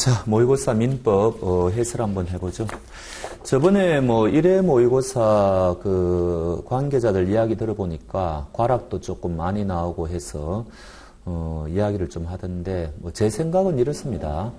자, 모의고사 민법 해설 한번 해보죠. 저번에 뭐 1회 모의고사 그 관계자들 이야기 들어보니까 과락도 조금 많이 나오고 해서 이야기를 좀 하던데 뭐 제 생각은 이렇습니다.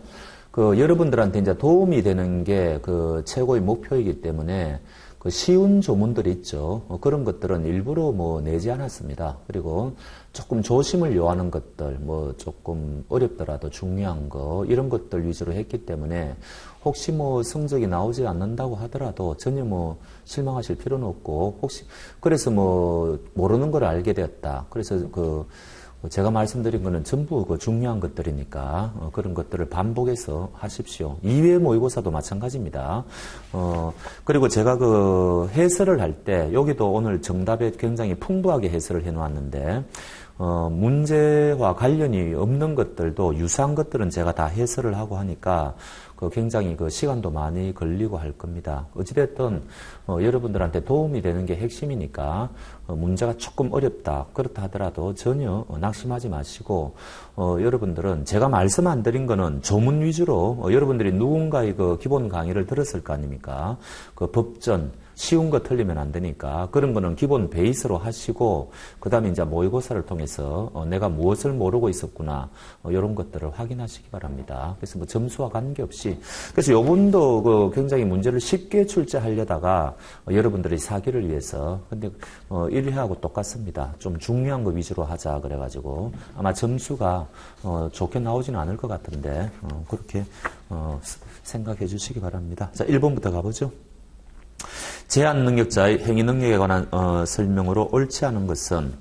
그 여러분들한테 이제 도움이 되는 게 그 최고의 목표이기 때문에 그 쉬운 조문들이 있죠. 그런 것들은 일부러 뭐 내지 않았습니다. 그리고 조금 조심을 요하는 것들, 뭐 조금 어렵더라도 중요한 거, 이런 것들 위주로 했기 때문에 혹시 뭐 성적이 나오지 않는다고 하더라도 전혀 뭐 실망하실 필요는 없고, 혹시, 그래서 뭐 모르는 걸 알게 되었다. 그래서 제가 말씀드린 거는 전부 그 중요한 것들이니까 그런 것들을 반복해서 하십시오. 2회 모의고사도 마찬가지입니다. 그리고 제가 그 해설을 할 때 여기도 오늘 정답에 굉장히 풍부하게 해설을 해놓았는데 문제와 관련이 없는 것들도 유사한 것들은 제가 다 해설을 하고 하니까 굉장히 그 시간도 많이 걸리고 할 겁니다. 어찌됐든 여러분들한테 도움이 되는 게 핵심이니까 문제가 조금 어렵다 그렇다 하더라도 전혀 낙심하지 마시고 여러분들은 제가 말씀 안 드린 거는 조문 위주로 여러분들이 누군가의 그 기본 강의를 들었을 거 아닙니까? 그 법전 쉬운 거 틀리면 안 되니까 그런 거는 기본 베이스로 하시고 그 다음에 이제 모의고사를 통해서 내가 무엇을 모르고 있었구나 이런 것들을 확인하시기 바랍니다. 그래서 뭐 점수와 관계없이 그래서 요분도 그 굉장히 문제를 쉽게 출제하려다가 여러분들의 사기를 위해서 근데 1회하고 똑같습니다. 좀 중요한 거 위주로 하자 그래가지고 아마 점수가 좋게 나오지는 않을 것 같은데 그렇게 생각해 주시기 바랍니다. 자, 1번부터 가보죠. 제한 능력자의 행위 능력에 관한 설명으로 옳지 않은 것은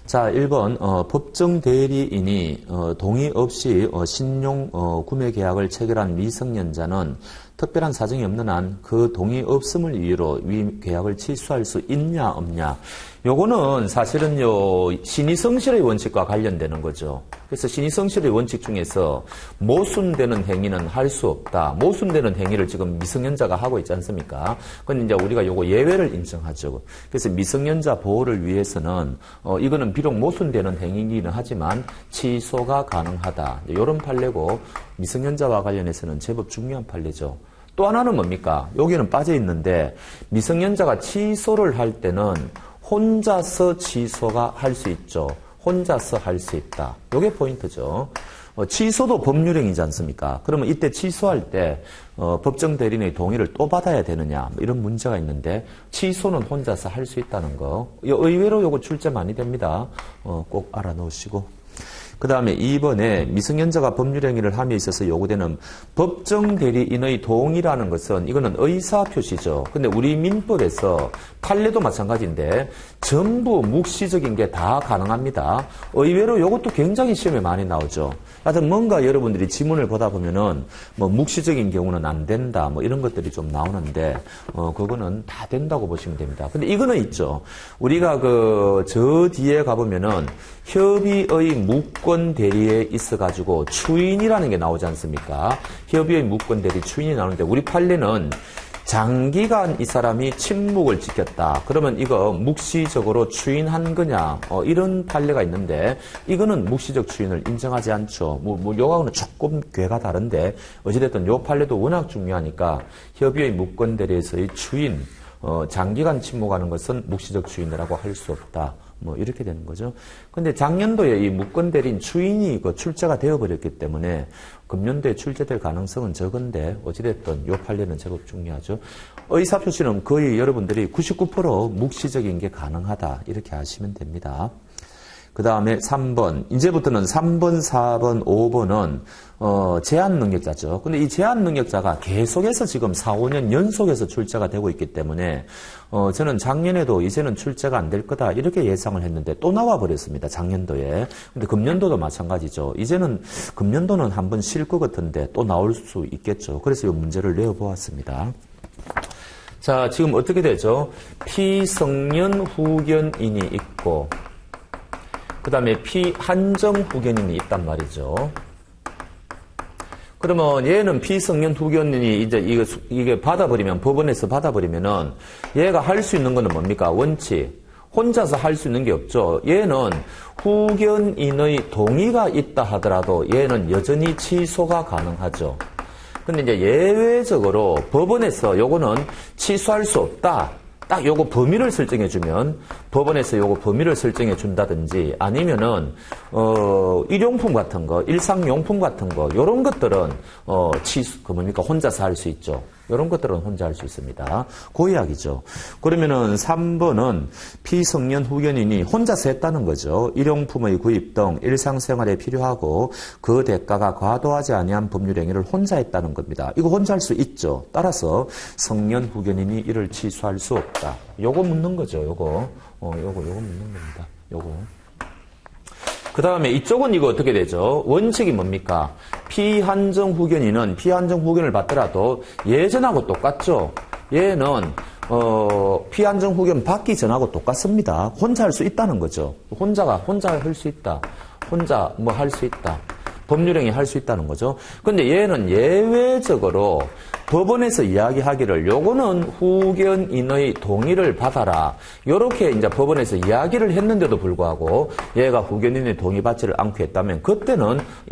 자 1번 법정 대리인이 동의 없이 신용 구매 계약을 체결한 미성년자는 특별한 사정이 없는 한 그 동의 없음을 이유로 위 계약을 취소할 수 있냐 없냐 요거는 사실은요 신의성실의 원칙과 관련되는 거죠. 그래서 신의성실의 원칙 중에서 모순되는 행위는 할 수 없다. 모순되는 행위를 지금 미성년자가 하고 있지 않습니까? 근데 이제 우리가 요거 예외를 인정하죠. 그래서 미성년자 보호를 위해서는 이거는 비록 모순되는 행위이기는 하지만 취소가 가능하다. 이런 판례고 미성년자와 관련해서는 제법 중요한 판례죠. 또 하나는 뭡니까? 여기는 빠져 있는데 미성년자가 취소를 할 때는 혼자서 취소가 할 수 있죠. 혼자서 할 수 있다. 이게 포인트죠. 취소도 법률행위지 않습니까? 그러면 이때 취소할 때 법정 대리인의 동의를 또 받아야 되느냐 이런 문제가 있는데 취소는 혼자서 할 수 있다는 거. 의외로 이거 출제 많이 됩니다. 꼭 알아놓으시고. 그 다음에 2번에 미성년자가 법률행위를 함에 있어서 요구되는 법정 대리인의 동의라는 것은 이거는 의사표시죠. 근데 우리 민법에서 판례도 마찬가지인데 전부 묵시적인 게 다 가능합니다. 의외로 이것도 굉장히 시험에 많이 나오죠. 하여튼 뭔가 여러분들이 지문을 보다 보면은 뭐 묵시적인 경우는 안 된다 뭐 이런 것들이 좀 나오는데 그거는 다 된다고 보시면 됩니다. 근데 이거는 있죠. 우리가 저 뒤에 가보면은 협의의 무권 대리에 있어가지고 추인이라는 게 나오지 않습니까? 협의의 무권 대리 추인이 나오는데 우리 판례는 장기간 이 사람이 침묵을 지켰다. 그러면 이거 묵시적으로 추인한 거냐? 이런 판례가 있는데 이거는 묵시적 추인을 인정하지 않죠. 요거하고는 조금 궤가 다른데 어찌됐든 요 판례도 워낙 중요하니까 협의의 무권 대리에서의 추인, 장기간 침묵하는 것은 묵시적 추인이라고 할 수 없다. 뭐 이렇게 되는 거죠. 근데 작년도에 이 무권 대리인 추인이 출제가 되어버렸기 때문에 금년도에 출제될 가능성은 적은데 어찌됐든 요 판례는 제법 중요하죠. 의사표시는 거의 여러분들이 99% 묵시적인 게 가능하다 이렇게 아시면 됩니다. 그 다음에 3번. 이제부터는 3번, 4번, 5번은 제한 능력자죠. 근데 이 제한 능력자가 계속해서 지금 4, 5년 연속해서 출제가 되고 있기 때문에 저는 작년에도 이제는 출제가 안 될 거다 이렇게 예상을 했는데 또 나와 버렸습니다. 작년도에. 근데 금년도도 마찬가지죠. 이제는 금년도는 한번 쉴 것 같은데 또 나올 수 있겠죠. 그래서 이 문제를 내어보았습니다. 자, 지금 어떻게 되죠? 피성년 후견인이 있고 그 다음에 피한정 후견인이 있단 말이죠. 그러면 얘는 피성년 후견인이 이제 이게 받아버리면, 법원에서 받아버리면은 얘가 할 수 있는 거는 뭡니까? 원칙. 혼자서 할 수 있는 게 없죠. 얘는 후견인의 동의가 있다 하더라도 얘는 여전히 취소가 가능하죠. 근데 이제 예외적으로 법원에서 요거는 취소할 수 없다. 딱 요거 범위를 설정해주면 법원에서 요거 범위를 설정해준다든지 아니면은 일용품 같은 거, 일상용품 같은 거 요런 것들은 혼자서 할 수 있죠. 이런 것들은 혼자 할 수 있습니다. 그 이야기죠. 그러면은 3번은 피성년 후견인이 혼자서 했다는 거죠. 일용품의 구입 등 일상생활에 필요하고 그 대가가 과도하지 아니한 법률행위를 혼자 했다는 겁니다. 이거 혼자 할 수 있죠. 따라서 성년 후견인이 이를 취소할 수 없다. 요거 묻는 거죠. 요거 묻는 겁니다. 요거. 그 다음에 이쪽은 이거 어떻게 되죠? 원칙이 뭡니까? 피한정 후견인은 피한정 후견을 받더라도 예전하고 똑같죠? 얘는, 피한정 후견 받기 전하고 똑같습니다. 혼자 할 수 있다는 거죠. 혼자 할 수 있다. 혼자 할 수 있다. 법률행위 할 수 있다는 거죠. 근데 얘는 예외적으로 법원에서 이야기하기를 요거는 후견인의 동의를 받아라. 요렇게 이제 법원에서 이야기를 했는데도 불구하고 얘가 후견인의 동의받지를 않고 했다면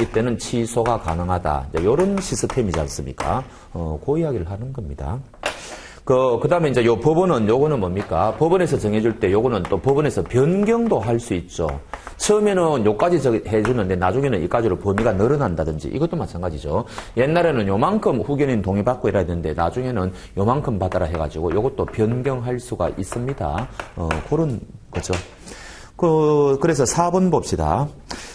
이때는 취소가 가능하다. 요런 시스템이지 않습니까? 그 이야기를 하는 겁니다. 그 다음에 이제 요거는 뭡니까? 법원에서 정해줄 때 요거는 또 법원에서 변경도 할 수 있죠. 처음에는 요까지 해주는데 나중에는 이까지로 범위가 늘어난다든지 이것도 마찬가지죠. 옛날에는 요만큼 후견인 동의받고 이래야 되는데 나중에는 요만큼 받아라 해가지고 요것도 변경할 수가 있습니다. 그런 거죠. 그래서 4번 봅시다.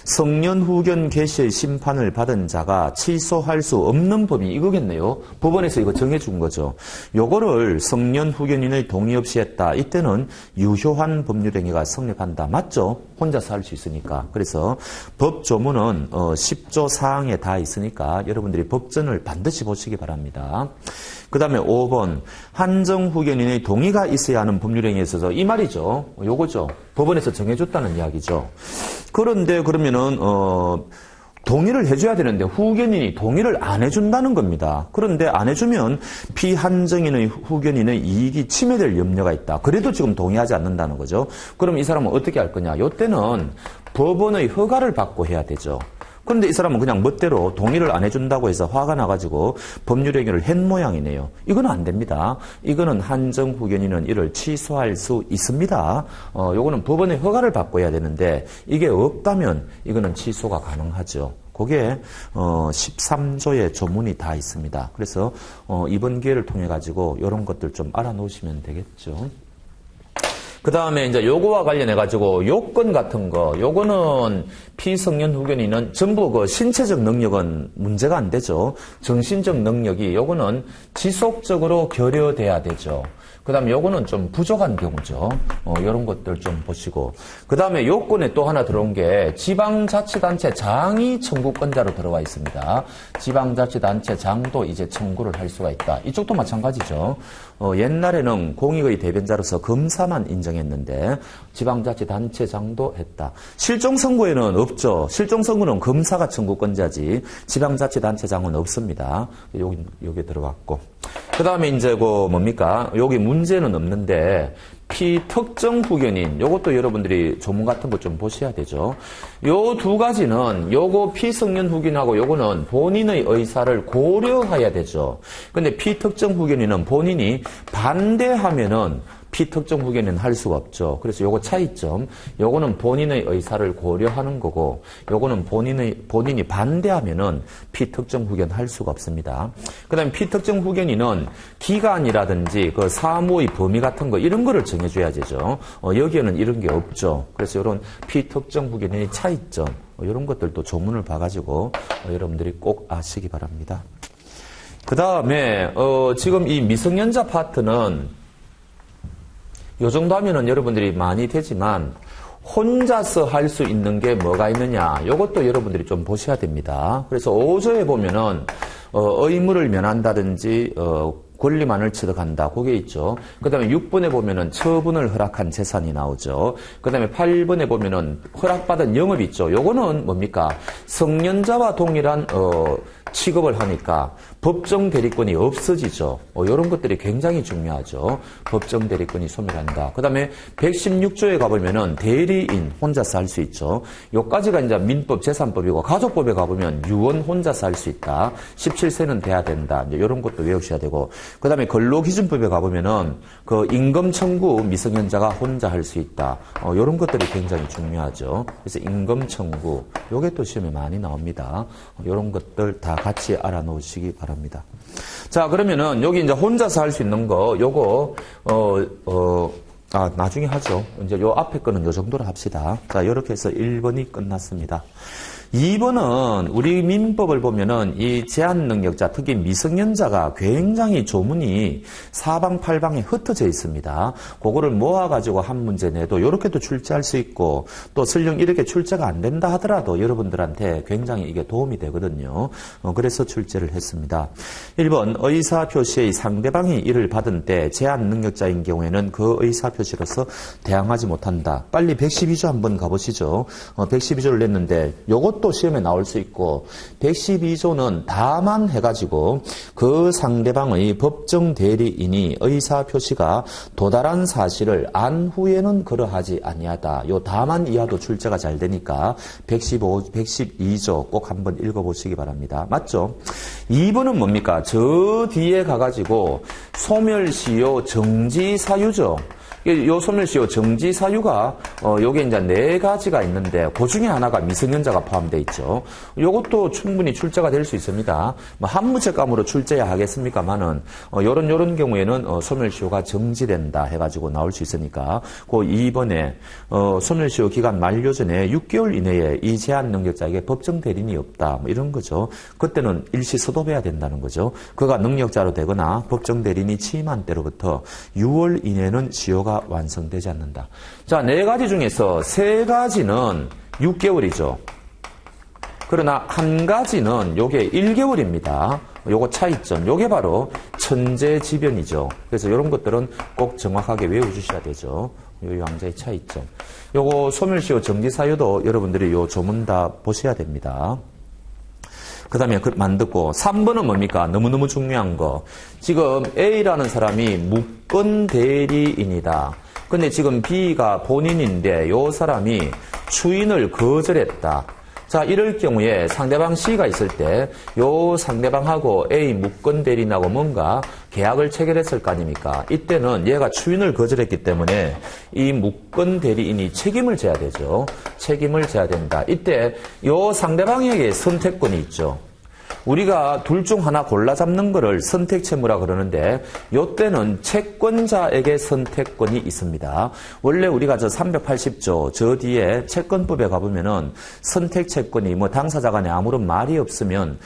성년 후견 개시의 심판을 받은 자가 취소할 수 없는 법이 이거겠네요. 법원에서 이거 정해준 거죠. 요거를 성년 후견인의 동의 없이 했다. 이때는 유효한 법률행위가 성립한다. 맞죠? 혼자서 할 수 있으니까. 그래서 법조문은 10조 사항에 다 있으니까 여러분들이 법전을 반드시 보시기 바랍니다. 그 다음에 5번 한정 후견인의 동의가 있어야 하는 법률행위에 있어서 이 말이죠. 요거죠. 법원에서 정해줬다는 이야기죠. 그런데 그러면은 동의를 해줘야 되는데 후견인이 동의를 안 해준다는 겁니다. 그런데 안 해주면 피한정인의 후견인의 이익이 침해될 염려가 있다. 그래도 지금 동의하지 않는다는 거죠. 그럼 이 사람은 어떻게 할 거냐? 이때는 법원의 허가를 받고 해야 되죠. 그런데 이 사람은 그냥 멋대로 동의를 안 해준다고 해서 화가 나가지고 법률행위를 한 모양이네요. 이건 안 됩니다. 이거는 한정 후견인은 이를 취소할 수 있습니다. 요거는 법원의 허가를 받고 해야 되는데 이게 없다면 이거는 취소가 가능하죠. 그게 13조의 조문이 다 있습니다. 그래서 이번 기회를 통해 가지고 이런 것들 좀 알아놓으시면 되겠죠. 그 다음에 이제 요거와 관련해가지고 요건 같은 거, 요거는 피성년 후견인은 전부 신체적 능력은 문제가 안 되죠. 정신적 능력이 요거는 지속적으로 결여돼야 되죠. 그 다음에 요거는 좀 부족한 경우죠. 이런 것들 좀 보시고. 그 다음에 요건에 또 하나 들어온 게 지방자치단체 장이 청구권자로 들어와 있습니다. 지방자치단체 장도 이제 청구를 할 수가 있다. 이쪽도 마찬가지죠. 옛날에는 공익의 대변자로서 검사만 인정했는데 지방자치단체장도 했다. 실종선고에는 없죠. 실종선고는 검사가 청구권자지 지방자치단체장은 없습니다. 여기 들어갔고. 그 다음에 이제 뭡니까? 여기 문제는 없는데 피특정 후견인, 요것도 여러분들이 조문 같은 거 좀 보셔야 되죠. 요 두 가지는 요거 피성년 후견하고 요거는 본인의 의사를 고려해야 되죠. 근데 피특정 후견인은 본인이 반대하면은 피특정 후견인은 할 수가 없죠. 그래서 요거 차이점, 요거는 본인의 의사를 고려하는 거고, 요거는 본인이 반대하면은 피특정 후견 할 수가 없습니다. 그 다음에 피특정 후견인은 기간이라든지 그 사무의 범위 같은 거, 이런 거를 정해줘야 되죠. 여기에는 이런 게 없죠. 그래서 이런 피특정 후견인의 차이점, 이런 것들도 조문을 봐가지고 여러분들이 꼭 아시기 바랍니다. 그 다음에, 지금 이 미성년자 파트는 요 정도 하면은 여러분들이 많이 되지만 혼자서 할 수 있는 게 뭐가 있느냐, 요것도 여러분들이 좀 보셔야 됩니다. 그래서 5조에 보면은 의무를 면한다든지 권리만을 취득한다. 그게 있죠. 그 다음에 6번에 보면은 처분을 허락한 재산이 나오죠. 그 다음에 8번에 보면은 허락받은 영업이 있죠. 요거는 뭡니까? 성년자와 동일한 취급을 하니까 법정 대리권이 없어지죠. 이런 것들이 굉장히 중요하죠. 법정 대리권이 소멸한다. 그 다음에 116조에 가보면은 대리인 혼자서 할 수 있죠. 요까지가 이제 민법 재산법이고 가족법에 가보면 유언 혼자서 할 수 있다. 17세는 돼야 된다. 이제 이런 것도 외우셔야 되고. 그 다음에 근로기준법에 가보면은 그 임금 청구 미성년자가 혼자 할 수 있다. 이런 것들이 굉장히 중요하죠. 그래서 임금 청구. 요게 또 시험에 많이 나옵니다. 이런 것들 다 같이 알아놓으시기 바랍니다. 자, 그러면은 여기 이제 혼자서 할 수 있는 거, 요거, 나중에 하죠. 이제 요 앞에 거는 요 정도로 합시다. 자, 이렇게 해서 1번이 끝났습니다. 2번은 우리 민법을 보면은 이 제한 능력자, 특히 미성년자가 굉장히 조문이 사방팔방에 흩어져 있습니다. 그거를 모아가지고 한 문제 내도 이렇게도 출제할 수 있고 또 설령 이렇게 출제가 안 된다 하더라도 여러분들한테 굉장히 이게 도움이 되거든요. 그래서 출제를 했습니다. 1번 의사표시의 상대방이 이를 받은 때 제한 능력자인 경우에는 그 의사표시로서 대항하지 못한다. 빨리 112조 한번 가보시죠. 112조를 냈는데 요것도 시험에 나올 수 있고 112조는 다만 해가지고 그 상대방의 법정 대리인이 의사표시가 도달한 사실을 안 후에는 그러하지 아니하다. 요 다만 이하도 출제가 잘 되니까 112조 꼭 한번 읽어보시기 바랍니다. 맞죠? 2번은 뭡니까? 저 뒤에 가가지고 소멸시효 정지사유죠. 요 소멸시효 정지사유가 요게 이제 4가지가 있는데 그 중에 하나가 미성년자가 포함되어 있죠. 요것도 충분히 출제가 될 수 있습니다. 뭐 한무제감으로 출제해야 하겠습니까만은 요런 경우에는 소멸시효가 정지된다 해가지고 나올 수 있으니까 그 2번에 소멸시효 기간 만료 전에 6개월 이내에 이 제한 능력자에게 법정 대리인이 없다 뭐 이런 거죠. 그때는 일시 소급해야 된다는 거죠. 그가 능력자로 되거나 법정 대리인이 취임한 때로부터 6월 이내는 시효가 완성되지 않는다. 자, 4가지 중에서 3가지는 6개월이죠. 그러나 1가지는 요게 1개월입니다. 요거 차이점. 요게 바로 천재지변이죠. 그래서 이런 것들은 꼭 정확하게 외워주셔야 되죠. 요 양자의 차이점. 요거 소멸시효 정지사유도 여러분들이 요 조문 다 보셔야 됩니다. 그 다음에 만듣고 3번은 뭡니까? 너무너무 중요한 거. 지금 A라는 사람이 무권 대리인이다. 근데 지금 B가 본인인데 요 사람이 추인을 거절했다. 자, 이럴 경우에 상대방 C가 있을 때 요 상대방하고 A 무권 대리인하고 뭔가 계약을 체결했을 거 아닙니까? 이때는 얘가 추인을 거절했기 때문에 이 무권 대리인이 책임을 져야 되죠. 책임을 져야 된다. 이때 요 상대방에게 선택권이 있죠. 우리가 둘 중 하나 골라 잡는 거를 선택채무라 그러는데 요때는 채권자에게 선택권이 있습니다. 원래 우리가 저 380조 저 뒤에 채권법에 가보면은 선택채권이 뭐 당사자 간에 아무런 말이 없으면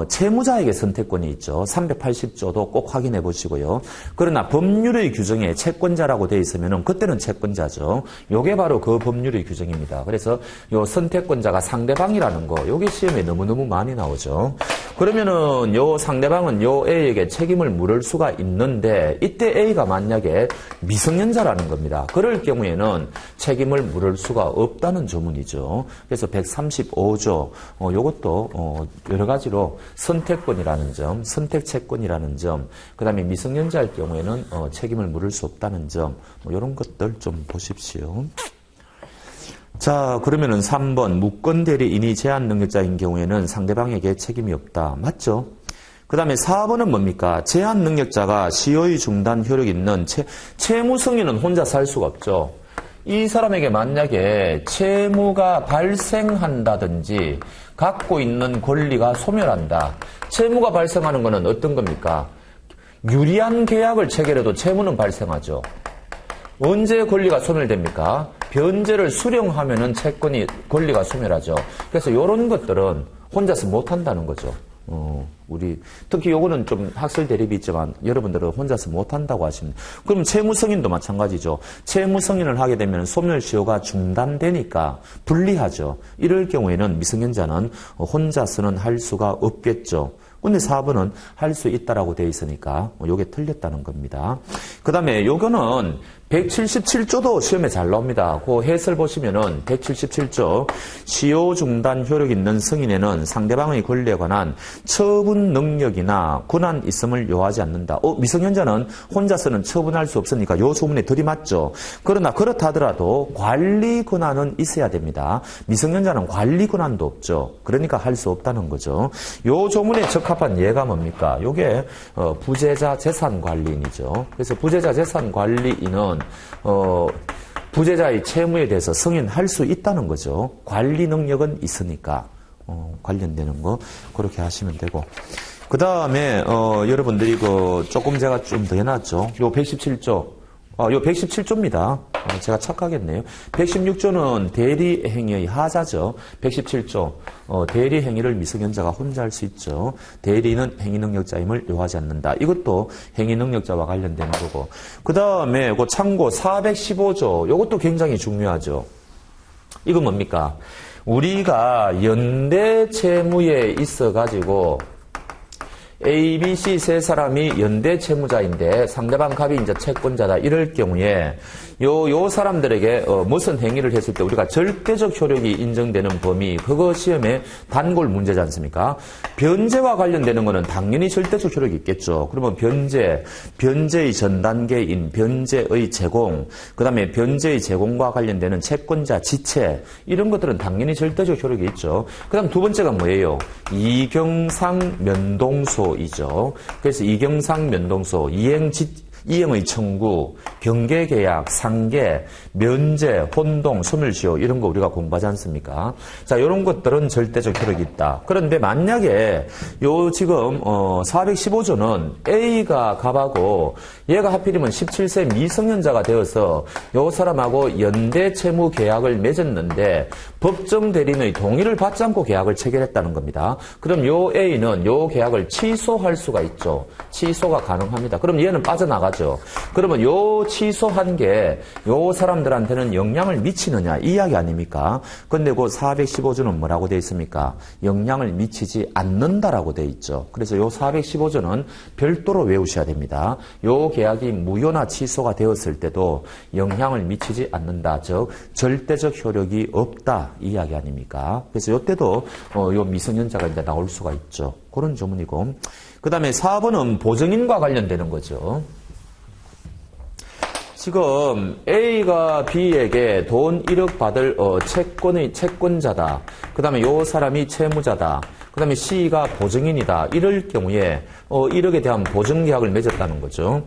채무자에게 선택권이 있죠. 380조도 꼭 확인해 보시고요. 그러나 법률의 규정에 채권자라고 되어 있으면 그때는 채권자죠. 요게 바로 그 법률의 규정입니다. 그래서 요 선택권자가 상대방이라는 거 요게 시험에 너무너무 많이 나오죠. 그러면은 요 상대방은 요 A에게 책임을 물을 수가 있는데 이때 A가 만약에 미성년자라는 겁니다. 그럴 경우에는 책임을 물을 수가 없다는 조문이죠. 그래서 135조 요것도 여러 가지로 선택권이라는 점, 선택채권이라는 점, 그 다음에 미성년자일 경우에는 책임을 물을 수 없다는 점, 이런 것들 좀 보십시오. 자, 그러면은 3번 무권 대리인이 제한 능력자인 경우에는 상대방에게 책임이 없다. 맞죠? 그 다음에 4번은 뭡니까? 제한 능력자가 시효의 중단 효력이 있는 채무 승인은 혼자 살 수가 없죠. 이 사람에게 만약에 채무가 발생한다든지 갖고 있는 권리가 소멸한다. 채무가 발생하는 것은 어떤 겁니까? 유리한 계약을 체결해도 채무는 발생하죠. 언제 권리가 소멸됩니까? 변제를 수령하면은 권리가 소멸하죠. 그래서 이런 것들은 혼자서 못한다는 거죠. 특히 요거는 좀 학설 대립이 있지만 여러분들은 혼자서 못한다고 하십니다. 그럼 채무 승인도 마찬가지죠. 채무 승인을 하게 되면 소멸시효가 중단되니까 불리하죠. 이럴 경우에는 미성년자는 혼자서는 할 수가 없겠죠. 근데 4번은 할 수 있다라고 되어 있으니까 요게 틀렸다는 겁니다. 그 다음에 요거는 177조도 시험에 잘 나옵니다. 그 해설 보시면은 177조 시효 중단 효력 있는 승인에는 상대방의 권리에 관한 처분 능력이나 권한 있음을 요하지 않는다. 미성년자는 혼자서는 처분할 수 없으니까 요 소문에 들이맞죠. 그러나 그렇다 하더라도 관리 권한은 있어야 됩니다. 미성년자는 관리 권한도 없죠. 그러니까 할 수 없다는 거죠. 요 조문에 적합한 예가 뭡니까? 요게 부재자 재산 관리인이죠. 그래서 부재자 재산 관리인은 부재자의 채무에 대해서 승인할 수 있다는 거죠. 관리 능력은 있으니까 관련되는 거 그렇게 하시면 되고. 그 다음에 여러분들이 조금 제가 좀 더 해놨죠. 요 117조. 요 117조입니다. 제가 착각했네요. 116조는 대리행위의 하자죠. 117조. 대리행위를 미성년자가 혼자 할 수 있죠. 대리는 행위능력자임을 요하지 않는다. 이것도 행위능력자와 관련된 거고. 그 다음에 참고 415조. 이것도 굉장히 중요하죠. 이건 뭡니까? 우리가 연대 채무에 있어가지고 A, B, C 세 사람이 연대 채무자인데 상대방 갑이 이제 채권자다. 이럴 경우에 요 사람들에게 무슨 행위를 했을 때 우리가 절대적 효력이 인정되는 범위, 그거 시험에 단골 문제지 않습니까? 변제와 관련되는 거는 당연히 절대적 효력이 있겠죠. 그러면 변제의 전 단계인 변제의 제공, 그 다음에 변제의 제공과 관련되는 채권자 지체, 이런 것들은 당연히 절대적 효력이 있죠. 그 다음 두 번째가 뭐예요? 이경상 면동소이죠. 그래서 이경상 면동소, 이행의 청구, 경계계약, 상계, 면제, 혼동, 소멸시효 이런 거 우리가 공부하지 않습니까? 자, 이런 것들은 절대적 효력이 있다. 그런데 만약에 요 지금 415조는 A가 갑하고 얘가 하필이면 17세 미성년자가 되어서 요 사람하고 연대 채무 계약을 맺었는데 법정 대리인의 동의를 받지 않고 계약을 체결했다는 겁니다. 그럼 요 A는 요 계약을 취소할 수가 있죠. 취소가 가능합니다. 그럼 얘는 빠져나가죠. 그러면 요 취소한 게 요 사람들한테는 영향을 미치느냐 이 이야기 아닙니까? 근데 그 415조는 뭐라고 되어 있습니까? 영향을 미치지 않는다라고 되어 있죠. 그래서 요 415조는 별도로 외우셔야 됩니다. 요 계약이 무효나 취소가 되었을 때도 영향을 미치지 않는다. 즉 절대적 효력이 없다 이 이야기 아닙니까? 그래서 요때도 요 미성년자가 이제 나올 수가 있죠. 그런 조문이고. 그 다음에 4번은 보증인과 관련되는 거죠. 지금 A가 B에게 돈 1억 받을 채권자다. 그 다음에 요 사람이 채무자다. 그 다음에 C가 보증인이다. 이럴 경우에 1억에 대한 보증계약을 맺었다는 거죠.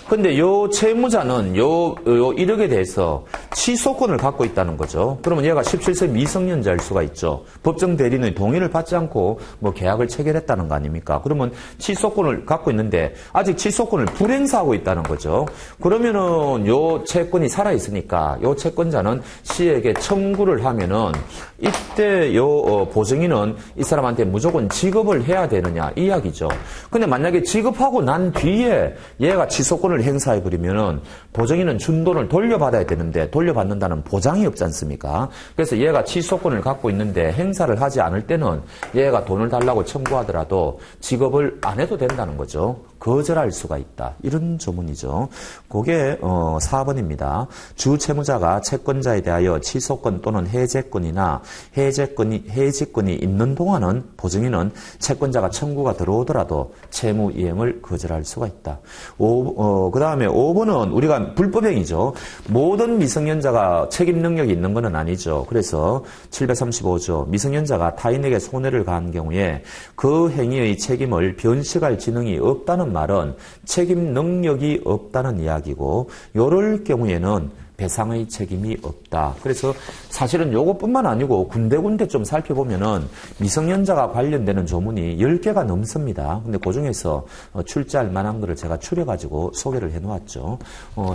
근데 요 채무자는 요 1억에 대해서 취소권을 갖고 있다는 거죠. 그러면 얘가 17세 미성년자일 수가 있죠. 법정 대리인의 동의를 받지 않고 뭐 계약을 체결했다는 거 아닙니까? 그러면 취소권을 갖고 있는데 아직 취소권을 불행사하고 있다는 거죠. 그러면은 요 채권이 살아 있으니까 요 채권자는 C에게 청구를 하면은 이때 요 보증인은 이 사람한테 무조건 지급을 해야 되느냐 이 이야기죠. 근데 만약에 지급하고 난 뒤에 얘가 취소권을 행사해버리면은 보증인은 준 돈을 돌려받아야 되는데 돌려받는다는 보장이 없지 않습니까? 그래서 얘가 취소권을 갖고 있는데 행사를 하지 않을 때는 얘가 돈을 달라고 청구하더라도 지급을 안 해도 된다는 거죠. 거절할 수가 있다. 이런 조문이죠. 그게 4번입니다. 주 채무자가 채권자에 대하여 취소권 또는 해제권이나 해지권이 있는 동안은 보증인은 채권자가 청구가 들어오더라도 채무 이행을 거절할 수가 있다. 그 다음에 5번은 우리가 불법행위죠. 모든 미성년자가 책임 능력이 있는 것은 아니죠. 그래서 735조 미성년자가 타인에게 손해를 가한 경우에 그 행위의 책임을 변식할 지능이 없다는 말은 책임 능력이 없다는 이야기고 요럴 경우에는 배상의 책임이 없다. 그래서 사실은 요것뿐만 아니고 군데군데 좀 살펴보면은 미성년자가 관련되는 조문이 10개가 넘습니다. 근데 그 중에서 출제할 만한 거를 제가 추려가지고 소개를 해놓았죠.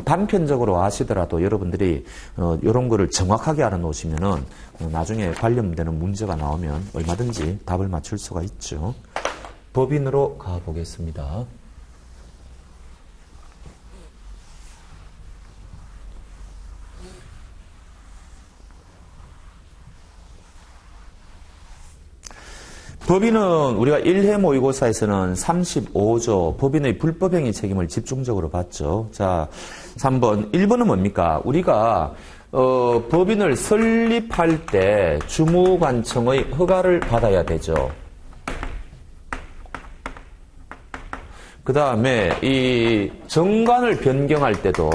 단편적으로 아시더라도 여러분들이 이런 거를 정확하게 알아놓으시면은 나중에 관련되는 문제가 나오면 얼마든지 답을 맞출 수가 있죠. 법인으로 가보겠습니다. 법인은 우리가 1회 모의고사에서는 35조 법인의 불법행위 책임을 집중적으로 봤죠. 자, 3번. 1번은 뭡니까? 우리가 법인을 설립할 때 주무관청의 허가를 받아야 되죠. 그 다음에 이 정관을 변경할 때도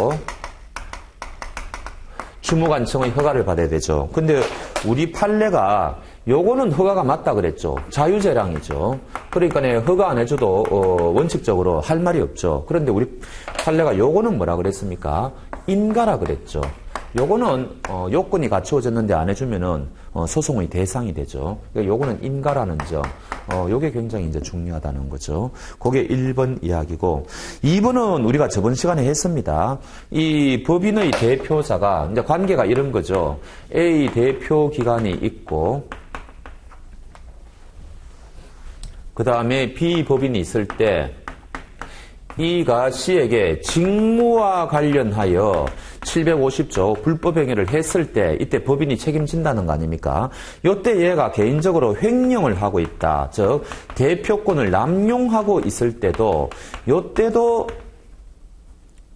주무관청의 허가를 받아야 되죠. 근데 우리 판례가 요거는 허가가 맞다 그랬죠. 자유재량이죠. 그러니까 허가 안 해줘도 원칙적으로 할 말이 없죠. 그런데 우리 판례가 요거는 뭐라 그랬습니까? 인가라 그랬죠. 요거는 요건이 갖추어졌는데 안 해주면은 소송의 대상이 되죠. 그러니까 요거는 인가라는 점. 요게 굉장히 이제 중요하다는 거죠. 그게 1번 이야기고 2번은 우리가 저번 시간에 했습니다. 이 법인의 대표자가 이제 관계가 이런 거죠. A 대표 기관이 있고 그 다음에 B 법인이 있을 때 E가 C에게 직무와 관련하여 750조 불법행위를 했을 때 이때 법인이 책임진다는 거 아닙니까? 이때 얘가 개인적으로 횡령을 하고 있다. 즉 대표권을 남용하고 있을 때도 이때도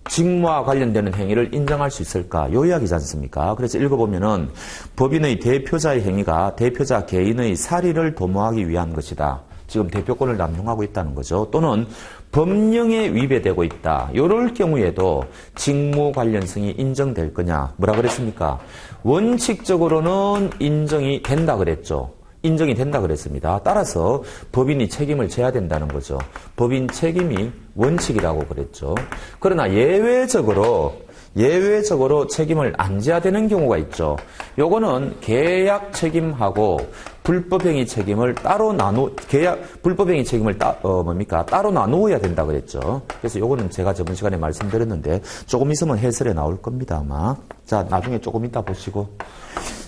직무와 관련되는 행위를 인정할 수 있을까? 요 이야기지 않습니까? 그래서 읽어보면은 법인의 대표자의 행위가 대표자 개인의 사리를 도모하기 위한 것이다. 지금 대표권을 남용하고 있다는 거죠. 또는 법령에 위배되고 있다. 이럴 경우에도 직무 관련성이 인정될 거냐? 뭐라 그랬습니까? 원칙적으로는 인정이 된다 그랬죠. 인정이 된다 그랬습니다. 따라서 법인이 책임을 져야 된다는 거죠. 법인 책임이 원칙이라고 그랬죠. 그러나 예외적으로 책임을 안 져야 되는 경우가 있죠. 요거는 계약 책임하고 불법행위 책임을 따로 불법행위 책임을 따로 나누어야 된다 그랬죠. 그래서 요거는 제가 저번 시간에 말씀드렸는데 조금 있으면 해설에 나올 겁니다, 아마. 자, 나중에 조금 이따 보시고.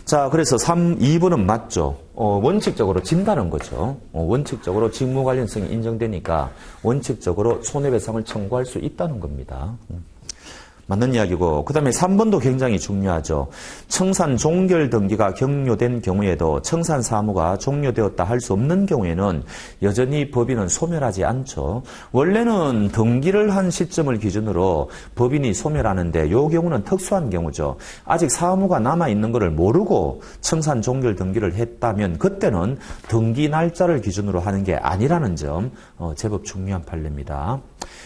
자, 그래서 2번은 맞죠. 원칙적으로 진다는 거죠. 원칙적으로 직무 관련성이 인정되니까 원칙적으로 손해배상을 청구할 수 있다는 겁니다. 맞는 이야기고 그 다음에 3번도 굉장히 중요하죠. 청산 종결 등기가 격려된 경우에도 청산 사무가 종료되었다 할 수 없는 경우에는 여전히 법인은 소멸하지 않죠. 원래는 등기를 한 시점을 기준으로 법인이 소멸하는데 이 경우는 특수한 경우죠. 아직 사무가 남아있는 것을 모르고 청산 종결 등기를 했다면 그때는 등기 날짜를 기준으로 하는 게 아니라는 점 제법 중요한 판례입니다.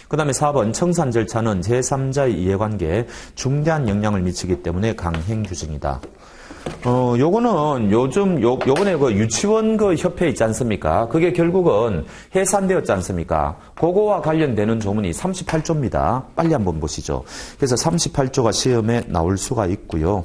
그 다음에 4번 청산 절차는 제3자의 이해관계에 중대한 영향을 미치기 때문에 강행 규정이다. 요거는 요번에 그 유치원 그 협회 있지 않습니까? 그게 결국은 해산되었지 않습니까? 그거와 관련되는 조문이 38조입니다. 빨리 한번 보시죠. 그래서 38조가 시험에 나올 수가 있고요.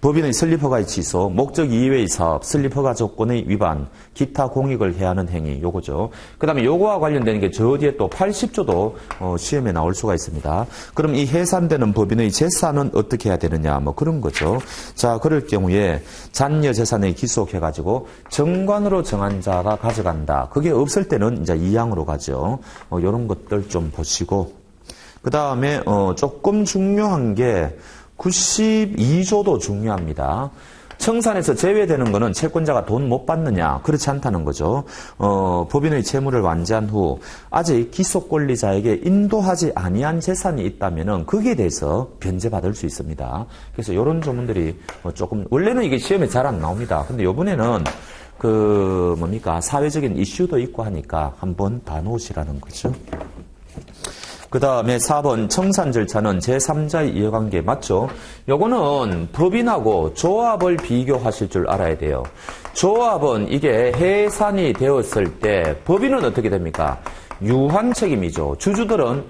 법인의 설립허가의 취소, 목적 이외의 사업, 설립허가 조건의 위반, 기타 공익을 해하는 행위, 요거죠. 그 다음에 요거와 관련되는 게 저 뒤에 또 80조도 시험에 나올 수가 있습니다. 그럼 이 해산되는 법인의 재산은 어떻게 해야 되느냐, 뭐 그런 거죠. 자, 그럴 경우에 잔여 재산에 기속해가지고 정관으로 정한 자가 가져간다. 그게 없을 때는 이제 이양으로 가죠. 요런 것들 좀 보시고. 그 다음에 조금 중요한 게 92조도 중요합니다. 청산에서 제외되는 것은 채권자가 돈 못 받느냐? 그렇지 않다는 거죠. 법인의 채무를 완지한 후 아직 기속 권리자에게 인도하지 아니한 재산이 있다면은 거기에 대해서 변제받을 수 있습니다. 그래서 이런 조문들이 조금 원래는 이게 시험에 잘 안 나옵니다. 근데 이번에는 사회적인 이슈도 있고 하니까 한번 봐놓으시라는 거죠. 그 다음에 4번 청산 절차는 제3자의 이해관계 맞죠? 요거는 법인하고 조합을 비교하실 줄 알아야 돼요. 조합은 이게 해산이 되었을 때 법인은 어떻게 됩니까? 유한 책임이죠. 주주들은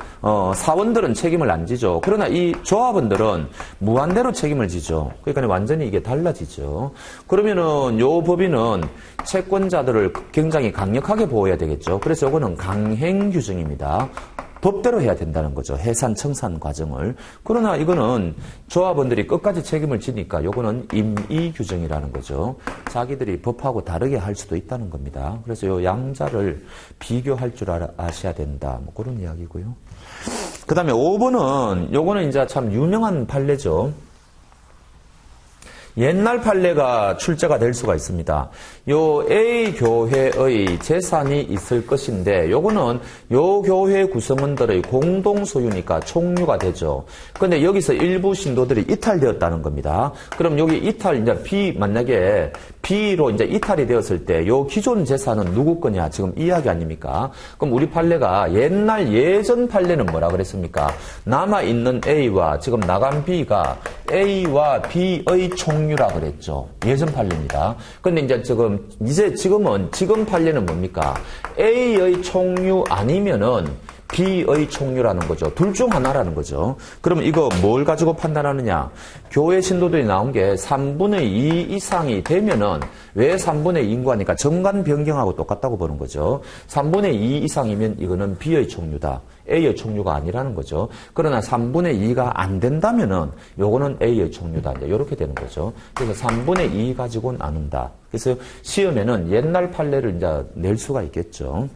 사원들은 책임을 안 지죠. 그러나 이 조합원들은 무한대로 책임을 지죠. 그러니까 완전히 이게 달라지죠. 그러면은 요 법인은 채권자들을 굉장히 강력하게 보호해야 되겠죠. 그래서 요거는 강행 규정입니다. 법대로 해야 된다는 거죠. 해산, 청산 과정을. 그러나 이거는 조합원들이 끝까지 책임을 지니까 요거는 임의 규정이라는 거죠. 자기들이 법하고 다르게 할 수도 있다는 겁니다. 그래서 요 양자를 비교할 줄 아셔야 된다. 뭐 그런 이야기고요. 그 다음에 5번은 요거는 이제 참 유명한 판례죠. 옛날 판례가 출제가 될 수가 있습니다. 요 A 교회의 재산이 있을 것인데 요거는 요 교회 구성원들의 공동 소유니까 총유가 되죠. 근데 여기서 일부 신도들이 이탈되었다는 겁니다. 그럼 여기 이탈 이제 만약에 B로 이제 이탈이 되었을 때 요 기존 재산은 누구 거냐 지금 이 이야기 아닙니까? 그럼 우리 판례가 예전 판례는 뭐라 그랬습니까? 남아 있는 A와 지금 나간 B가 A와 B의 총유라 그랬죠. 예전 판례입니다. 근데 이제 지금 판례는 뭡니까? A의 총유 아니면은 B의 총유라는 거죠. 둘 중 하나라는 거죠. 그러면 이거 뭘 가지고 판단하느냐? 교회 신도들이 나온 게 3분의 2 이상이 되면은 왜 3분의 2인 거 하니까 정관 변경하고 똑같다고 보는 거죠. 3분의 2 이상이면 이거는 B의 총유다. A의 총유가 아니라는 거죠. 그러나 3분의 2가 안 된다면은 요거는 A의 총유다. 이제 이렇게 되는 거죠. 그래서 3분의 2 가지고 나눈다. 그래서 시험에는 옛날 판례를 이제 낼 수가 있겠죠.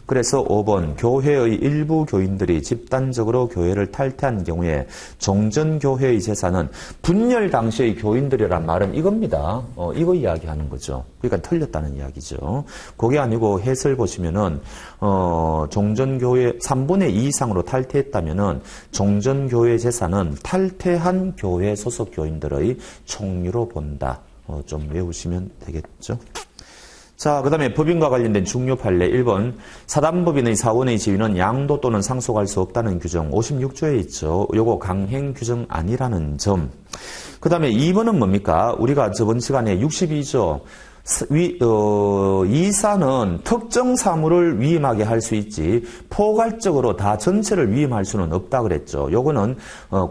그래서 5번 교회의 일부 교인들이 집단적으로 교회를 탈퇴한 경우에 종전교회의 재산은 분열 당시의 교인들이란 말은 이겁니다. 이거 이야기하는 거죠. 그러니까 틀렸다는 이야기죠. 그게 아니고 해설 보시면은 종전교회 3분의 2 이상으로 탈퇴했다면은 종전교회 재산은 탈퇴한 교회 소속 교인들의 총유로 본다. 좀 외우시면 되겠죠. 자, 그 다음에 법인과 관련된 중요 판례 1번 사단법인의 사원의 지위는 양도 또는 상속할 수 없다는 규정 56조에 있죠. 요거 강행 규정 아니라는 점. 그 다음에 2번은 뭡니까? 우리가 저번 시간에 62조 이사는 특정 사물을 위임하게 할 수 있지 포괄적으로 다 전체를 위임할 수는 없다 그랬죠. 요거는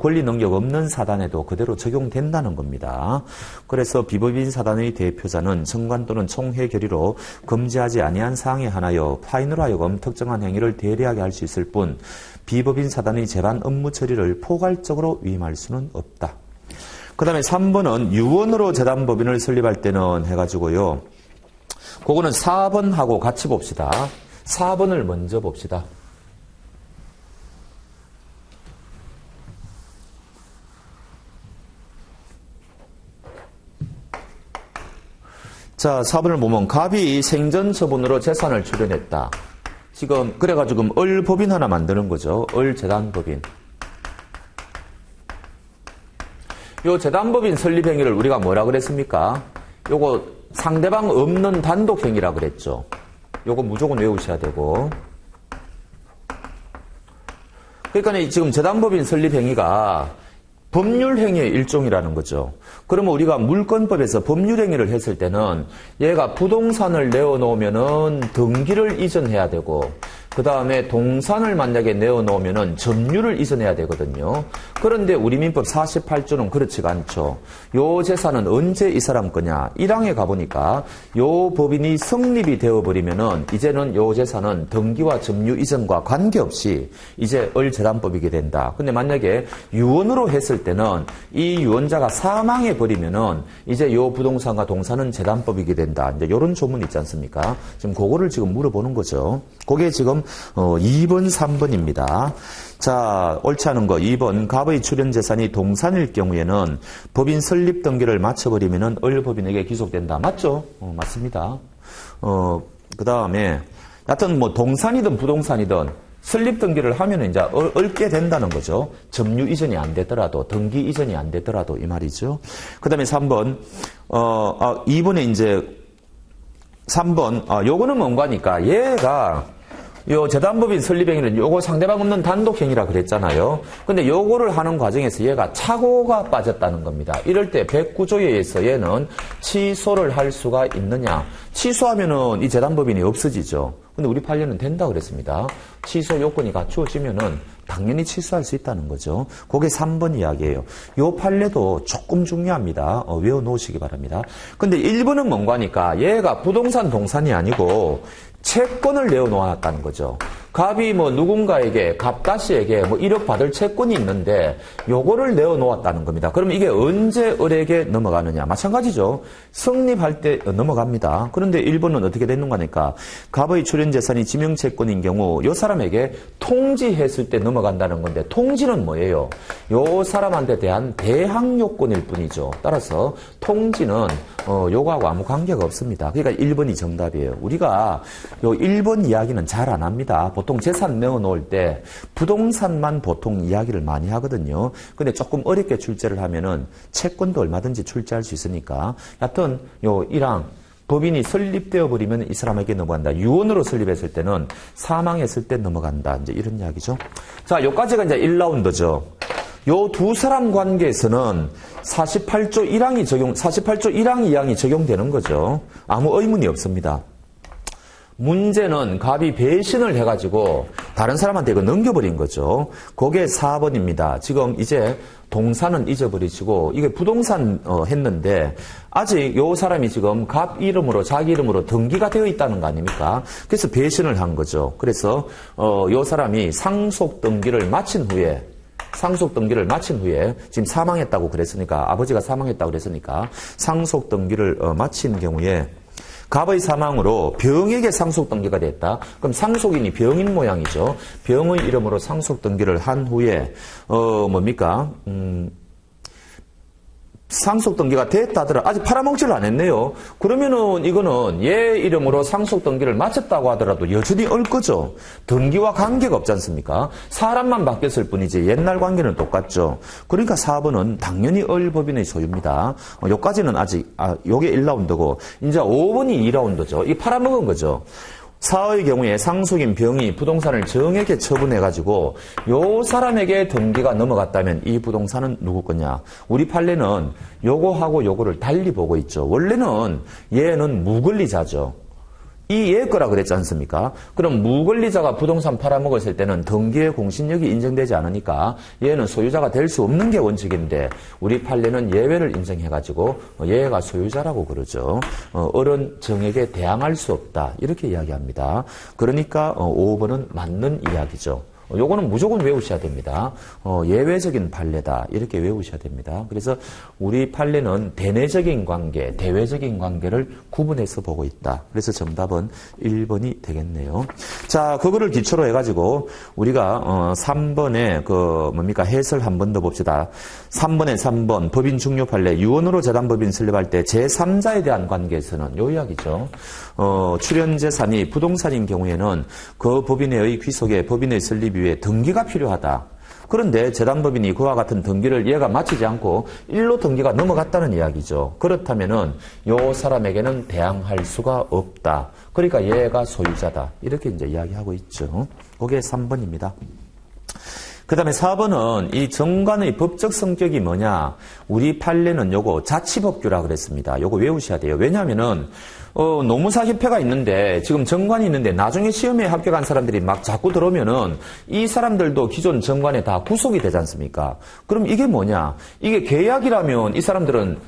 권리 능력 없는 사단에도 그대로 적용된다는 겁니다. 그래서 비법인 사단의 대표자는 청관 또는 총회 결의로 금지하지 아니한 사항에 한하여 파인으로 하여금 특정한 행위를 대리하게 할 수 있을 뿐 비법인 사단의 재반 업무 처리를 포괄적으로 위임할 수는 없다. 그 다음에 3번은 유언으로 재단법인을 설립할 때는 해가지고요. 그거는 4번하고 같이 봅시다. 4번을 먼저 봅시다. 자, 4번을 보면 갑이 생전 처분으로 재산을 출연했다. 지금 그래가지고 을법인 하나 만드는 거죠. 을재단법인. 요 재단법인 설립 행위를 우리가 뭐라 그랬습니까? 요거 상대방 없는 단독 행위라 그랬죠. 요거 무조건 외우셔야 되고. 그러니까 지금 재단법인 설립 행위가 법률 행위의 일종이라는 거죠. 그러면 우리가 물권법에서 법률 행위를 했을 때는 얘가 부동산을 내어놓으면은 등기를 이전해야 되고 그 다음에 동산을 만약에 내어놓으면은 점유를 이전해야 되거든요. 그런데 우리 민법 48조는 그렇지가 않죠. 요 재산은 언제 이 사람 거냐? 1항에 가보니까 요 법인이 성립이 되어버리면은 이제는 요 재산은 등기와 점유 이전과 관계없이 이제 을재단법이게 된다. 근데 만약에 유언으로 했을 때는 이 유언자가 사망해 버리면은 이제 요 부동산과 동산은 재단법이게 된다. 이제 요런 조문이 있지 않습니까? 지금 그거를 지금 물어보는 거죠. 그게 지금 2번, 3번입니다. 자, 옳지 않은 거 2번 갑의 출연 재산이 동산일 경우에는 법인 설립 등기를 마쳐버리면은 을법인에게 귀속된다. 맞죠? 맞습니다. 그 다음에 하여튼 뭐 동산이든 부동산이든 설립 등기를 하면은 이제 얽게 된다는 거죠. 점유 이전이 안 되더라도, 등기 이전이 안 되더라도 이 말이죠. 그 다음에 3번, 2번에 이제 3번, 요거는 뭔가니까 얘가 요 재단법인 설립행위는 요거 상대방 없는 단독행위라 그랬잖아요. 근데 요거를 하는 과정에서 얘가 착오가 빠졌다는 겁니다. 이럴 때 109조에 의해서 얘는 취소를 할 수가 있느냐. 취소하면은 이 재단법인이 없어지죠. 근데 우리 판례는 된다 그랬습니다. 취소 요건이 갖추어지면은 당연히 취소할 수 있다는 거죠. 그게 3번 이야기예요. 요 판례도 조금 중요합니다. 외워놓으시기 바랍니다. 근데 1번은 뭔가니까 얘가 부동산 동산이 아니고 채권을 내어놓았다는 거죠. 갑이 뭐 누군가에게, 갑다씨에게 뭐 1억 받을 채권이 있는데 요거를 내어놓았다는 겁니다. 그럼 이게 언제 을에게 넘어가느냐? 마찬가지죠. 성립할 때 넘어갑니다. 그런데 1번은 어떻게 됐는가 하니까 갑의 출연재산이 지명채권인 경우 요 사람에게 통지했을 때 넘어간다는 건데 통지는 뭐예요? 요 사람한테 대한 대항요건일 뿐이죠. 따라서 통지는 요거하고 아무 관계가 없습니다. 그러니까 1번이 정답이에요. 우리가 요 1번 이야기는 잘 안 합니다. 보통 재산 내어놓을 때 부동산만 보통 이야기를 많이 하거든요. 근데 조금 어렵게 출제를 하면은 채권도 얼마든지 출제할 수 있으니까 여하튼 요 1항 법인이 설립되어 버리면 이 사람에게 넘어간다. 유언으로 설립했을 때는 사망했을 때 넘어간다. 이제 이런 이야기죠. 자, 요까지가 이제 1라운드죠. 요 두 사람 관계에서는 48조 1항이 2항이 적용되는 거죠. 아무 의문이 없습니다. 문제는 갑이 배신을 해가지고 다른 사람한테 이거 넘겨버린 거죠. 그게 4번입니다. 지금 이제 동사는 잊어버리시고 이게 부동산 했는데 아직 요 사람이 지금 갑 이름으로 자기 이름으로 등기가 되어 있다는 거 아닙니까? 그래서 배신을 한 거죠. 그래서 요 사람이 상속 등기를 마친 후에 지금 사망했다고 그랬으니까 아버지가 사망했다고 그랬으니까 상속 등기를 마친 경우에 갑의 사망으로 병에게 상속 등기가 됐다. 그럼 상속인이 병인 모양이죠. 병의 이름으로 상속 등기를 한 후에 상속 등기가 됐다 하더라. 아직 팔아먹지를 안 했네요. 그러면은 이거는 얘 이름으로 상속 등기를 마쳤다고 하더라도 여전히 을 거죠. 등기와 관계가 없지 않습니까? 사람만 바뀌었을 뿐이지 옛날 관계는 똑같죠. 그러니까 4번은 당연히 을 법인의 소유입니다. 여기까지는 아직 요게 1라운드고 이제 5번이 2라운드죠. 이 팔아먹은 거죠. 4의 경우에 상속인 병이 부동산을 정에게 처분해가지고 요 사람에게 등기가 넘어갔다면 이 부동산은 누구 거냐? 우리 판례는 요거하고 요거를 달리 보고 있죠. 원래는 얘는 무권리자죠. 이 얘 거라 그랬지 않습니까? 그럼 무권리자가 부동산 팔아먹었을 때는 등기의 공신력이 인정되지 않으니까 얘는 소유자가 될 수 없는 게 원칙인데 우리 판례는 예외를 인정해가지고 얘가 소유자라고 그러죠. 어른 정에게 대항할 수 없다. 이렇게 이야기합니다. 그러니까 5번은 맞는 이야기죠. 요거는 무조건 외우셔야 됩니다. 예외적인 판례다. 이렇게 외우셔야 됩니다. 그래서 우리 판례는 대내적인 관계, 대외적인 관계를 구분해서 보고 있다. 그래서 정답은 1번이 되겠네요. 자, 그거를 기초로 해가지고 우리가 3번에 해설 한 번 더 봅시다. 3번에 3번 법인 중요 판례 유언으로 재단법인 설립할 때 제3자에 대한 관계에서는 요 이야기죠. 출연재산이 부동산인 경우에는 그 법인의 귀속에 법인의 설립 위에 등기가 필요하다. 그런데 재단법인이 그와 같은 등기를 얘가 마치지 않고 일로 등기가 넘어갔다는 이야기죠. 그렇다면은 요 사람에게는 대항할 수가 없다. 그러니까 얘가 소유자다. 이렇게 이제 이야기하고 있죠. 그게 3번입니다. 그 다음에 4번은 이 정관의 법적 성격이 뭐냐. 우리 판례는 요거 자치법규라 그랬습니다. 요거 외우셔야 돼요. 왜냐하면은 노무사협회가 있는데 지금 정관이 있는데 나중에 시험에 합격한 사람들이 막 자꾸 들어오면은 이 사람들도 기존 정관에 다 구속이 되지 않습니까? 그럼 이게 뭐냐? 이게 계약이라면 이 사람들은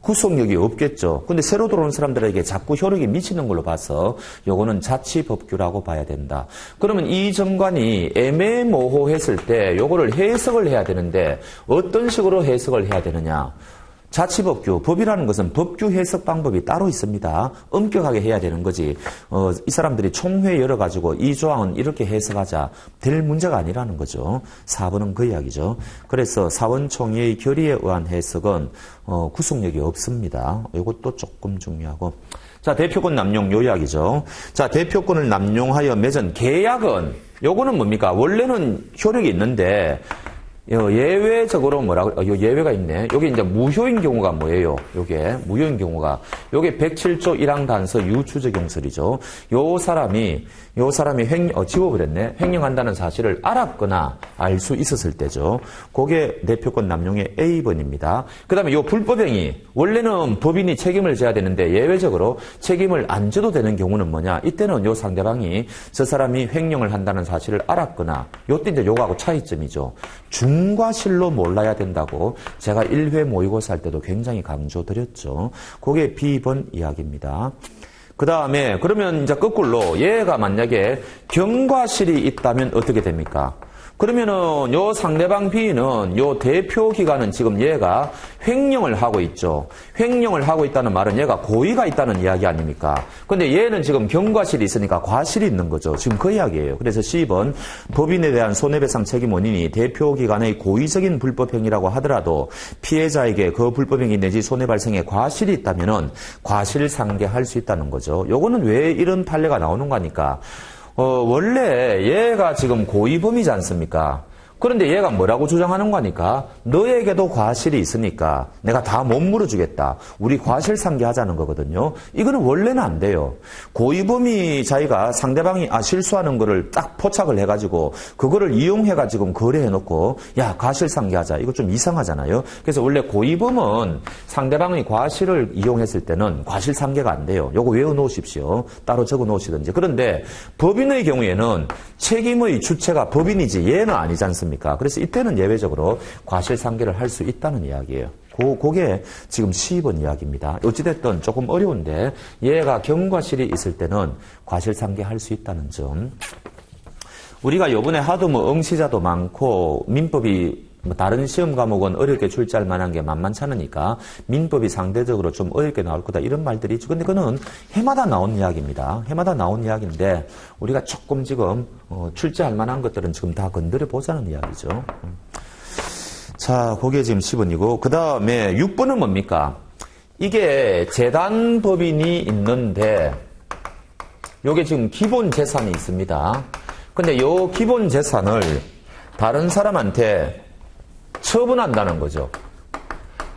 구속력이 없겠죠. 근데 새로 들어온 사람들에게 자꾸 효력이 미치는 걸로 봐서 요거는 자치법규라고 봐야 된다. 그러면 이 정관이 애매모호했을 때 요거를 해석을 해야 되는데 어떤 식으로 해석을 해야 되느냐? 자치법규, 법이라는 것은 법규 해석 방법이 따로 있습니다. 엄격하게 해야 되는 거지. 이 사람들이 총회 열어가지고 이 조항은 이렇게 해석하자 될 문제가 아니라는 거죠. 4번은 그 이야기죠. 그래서 사원총회의 결의에 의한 해석은 구속력이 없습니다. 이것도 조금 중요하고. 자, 대표권 남용 요 이야기죠. 자, 대표권을 남용하여 맺은 계약은 요거는 뭡니까? 원래는 효력이 있는데 예외적으로 요 예외가 있네. 여기 이제 무효인 경우가 뭐예요? 요게 무효인 경우가 요게 107조 1항 단서 유추적 경설이죠. 요 사람이 지워버렸네. 횡령한다는 사실을 알았거나 알 수 있었을 때죠. 그게 대표권 남용의 A번입니다. 그 다음에 요 불법행위. 원래는 법인이 책임을 져야 되는데 예외적으로 책임을 안 져도 되는 경우는 뭐냐? 이때는 요 상대방이 저 사람이 횡령을 한다는 사실을 알았거나 요때 이제 요거하고 차이점이죠. 중과 실로 몰라야 된다고 제가 1회 모의고사 할 때도 굉장히 강조드렸죠. 그게 B번 이야기입니다. 그 다음에 그러면 이제 거꾸로 얘가 만약에 경과실이 있다면 어떻게 됩니까? 그러면은 요 상대방 B는 요 대표 기관은 지금 얘가 횡령을 하고 있죠. 횡령을 하고 있다는 말은 얘가 고의가 있다는 이야기 아닙니까? 근데 얘는 지금 경과실이 있으니까 과실이 있는 거죠. 지금 그 이야기예요. 그래서 10번 법인에 대한 손해배상 책임 원인이 대표 기관의 고의적인 불법행위라고 하더라도 피해자에게 그 불법행위 내지 손해발생에 과실이 있다면은 과실상계할 수 있다는 거죠. 요거는 왜 이런 판례가 나오는 거니까? 원래 얘가 지금 고의범이지 않습니까? 그런데 얘가 뭐라고 주장하는 거니까 너에게도 과실이 있으니까 내가 다 못 물어주겠다. 우리 과실상계하자는 거거든요. 이거는 원래는 안 돼요. 고의범이 자기가 상대방이 실수하는 거를 딱 포착을 해가지고 그거를 이용해가지고 거래해놓고 야 과실상계하자. 이거 좀 이상하잖아요. 그래서 원래 고의범은 상대방의 과실을 이용했을 때는 과실상계가 안 돼요. 요거 외워놓으십시오. 따로 적어놓으시든지. 그런데 법인의 경우에는 책임의 주체가 법인이지 얘는 아니지 않습니까? 그래서 이때는 예외적으로 과실상계를 할 수 있다는 이야기예요. 그게 지금 12번 이야기입니다. 어찌됐든 조금 어려운데 얘가 경과실이 있을 때는 과실상계 할 수 있다는 점. 우리가 요번에 하도 응시자도 많고 민법이 다른 시험 과목은 어렵게 출제할 만한 게 만만치 않으니까 민법이 상대적으로 좀 어렵게 나올 거다 이런 말들이 있죠. 근데 그거는 해마다 나온 이야기입니다. 해마다 나온 이야기인데 우리가 조금 지금 출제할 만한 것들은 지금 다 건드려 보자는 이야기죠. 자, 그게 지금 10번이고 그 다음에 6번은 뭡니까? 이게 재단법인이 있는데 요게 지금 기본 재산이 있습니다. 근데 요 기본 재산을 다른 사람한테 처분한다는 거죠.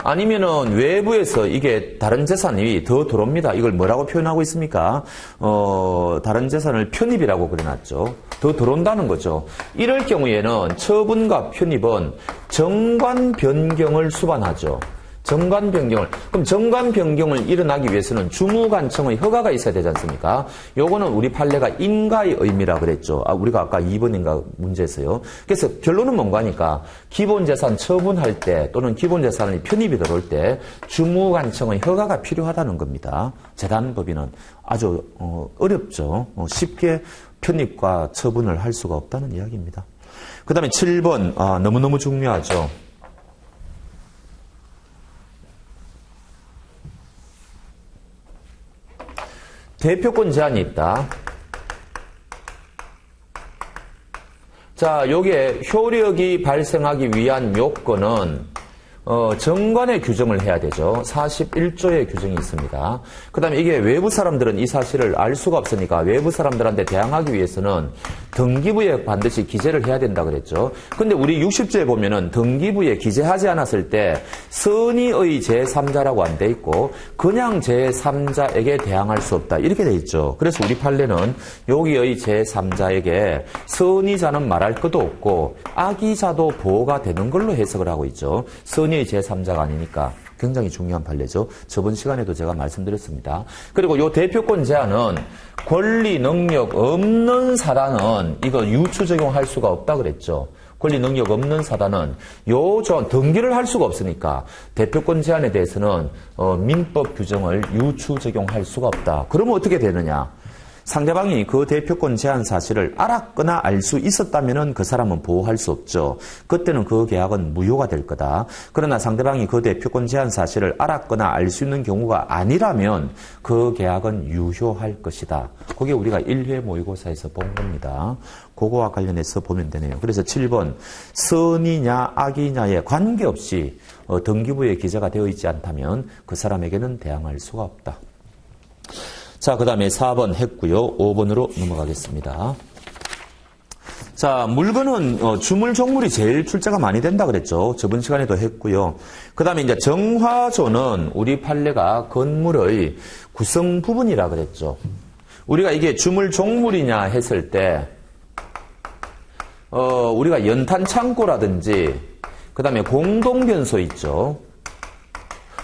아니면은 외부에서 이게 다른 재산이 더 들어옵니다. 이걸 뭐라고 표현하고 있습니까? 다른 재산을 편입이라고 그려놨죠. 더 들어온다는 거죠. 이럴 경우에는 처분과 편입은 정관 변경을 수반하죠. 정관 변경을. 그럼 정관 변경을 일어나기 위해서는 주무관청의 허가가 있어야 되지 않습니까? 요거는 우리 판례가 인가의 의미라 그랬죠. 우리가 아까 2번인가 문제에서요. 그래서 결론은 뭔가 하니까 기본재산 처분할 때 또는 기본재산의 편입이 들어올 때 주무관청의 허가가 필요하다는 겁니다. 재단법인은 아주 어렵죠. 쉽게 편입과 처분을 할 수가 없다는 이야기입니다. 그 다음에 7번 너무너무 중요하죠. 대표권 제한이 있다. 자, 요게 효력이 발생하기 위한 요건은 정관의 규정을 해야 되죠. 41조의 규정이 있습니다. 그 다음에 이게 외부 사람들은 이 사실을 알 수가 없으니까 외부 사람들한테 대항하기 위해서는 등기부에 반드시 기재를 해야 된다 그랬죠. 근데 우리 60조에 보면은 등기부에 기재하지 않았을 때 선의의 제3자라고 안 돼 있고 그냥 제3자에게 대항할 수 없다 이렇게 돼 있죠. 그래서 우리 판례는 여기의 제3자에게 선의자는 말할 것도 없고 악의자도 보호가 되는 걸로 해석을 하고 있죠. 선의의 제3자가 아니니까 굉장히 중요한 판례죠. 저번 시간에도 제가 말씀드렸습니다. 그리고 이 대표권 제한은 권리 능력 없는 사단은 이거 유추 적용할 수가 없다 그랬죠. 권리 능력 없는 사단은 요 조항 등기를 할 수가 없으니까 대표권 제한에 대해서는 민법 규정을 유추 적용할 수가 없다. 그러면 어떻게 되느냐? 상대방이 그 대표권 제한 사실을 알았거나 알 수 있었다면 그 사람은 보호할 수 없죠. 그때는 그 계약은 무효가 될 거다. 그러나 상대방이 그 대표권 제한 사실을 알았거나 알 수 있는 경우가 아니라면 그 계약은 유효할 것이다. 그게 우리가 1회 모의고사에서 본 겁니다. 그거와 관련해서 보면 되네요. 그래서 7번 선이냐 악이냐에 관계없이 등기부에 기재가 되어 있지 않다면 그 사람에게는 대항할 수가 없다. 자, 그 다음에 4번 했고요. 5번으로 넘어가겠습니다. 자, 물건은 주물, 종물이 제일 출제가 많이 된다 그랬죠. 저번 시간에도 했고요. 그 다음에 이제 정화조는 우리 판례가 건물의 구성 부분이라 그랬죠. 우리가 이게 주물, 종물이냐 했을 때 우리가 연탄 창고라든지 그 다음에 공동변소 있죠.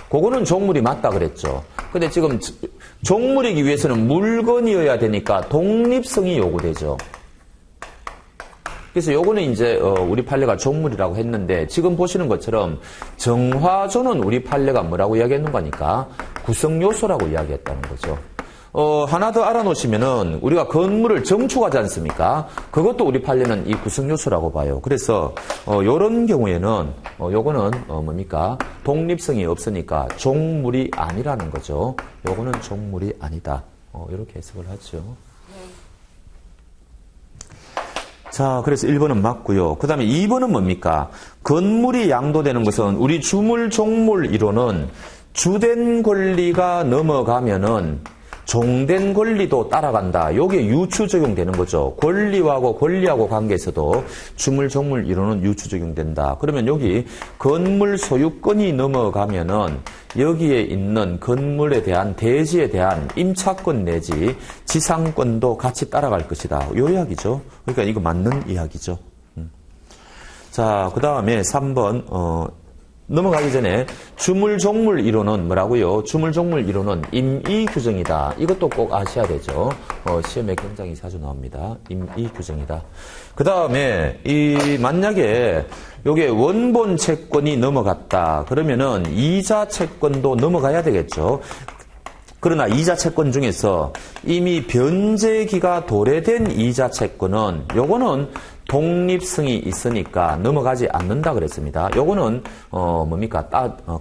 그거는 종물이 맞다 그랬죠. 근데 지금 종물이기 위해서는 물건이어야 되니까 독립성이 요구되죠. 그래서 요거는 이제 우리 판례가 종물이라고 했는데 지금 보시는 것처럼 정화조는 우리 판례가 뭐라고 이야기했는 거니까 구성요소라고 이야기했다는 거죠. 하나 더 알아놓으시면은 우리가 건물을 정축하지 않습니까? 그것도 우리 판례는 이 구성요소라고 봐요. 그래서 요런 경우에는 요거는 뭡니까? 독립성이 없으니까 종물이 아니라는 거죠. 요거는 종물이 아니다. 이렇게 해석을 하죠. 자, 그래서 1번은 맞고요. 그 다음에 2번은 뭡니까? 건물이 양도되는 것은 우리 주물 종물 이론은 주된 권리가 넘어가면은 종된 권리도 따라간다. 요게 유추 적용되는 거죠. 권리하고 관계에서도 주물 종물 이론은 유추 적용된다. 그러면 여기 건물 소유권이 넘어가면은 여기에 있는 건물에 대한 대지에 대한 임차권 내지 지상권도 같이 따라갈 것이다. 요 이야기죠. 그러니까 이거 맞는 이야기죠. 자, 그 다음에 3번 넘어가기 전에 주물종물 이론은 뭐라고요? 주물종물 이론은 임의규정이다. 이것도 꼭 아셔야 되죠. 시험에 굉장히 자주 나옵니다. 임의규정이다. 그 다음에 만약에 요게 원본 채권이 넘어갔다. 그러면은 이자 채권도 넘어가야 되겠죠. 그러나 이자 채권 중에서 이미 변제기가 도래된 이자 채권은 요거는 독립성이 있으니까 넘어가지 않는다 그랬습니다. 요거는 뭡니까?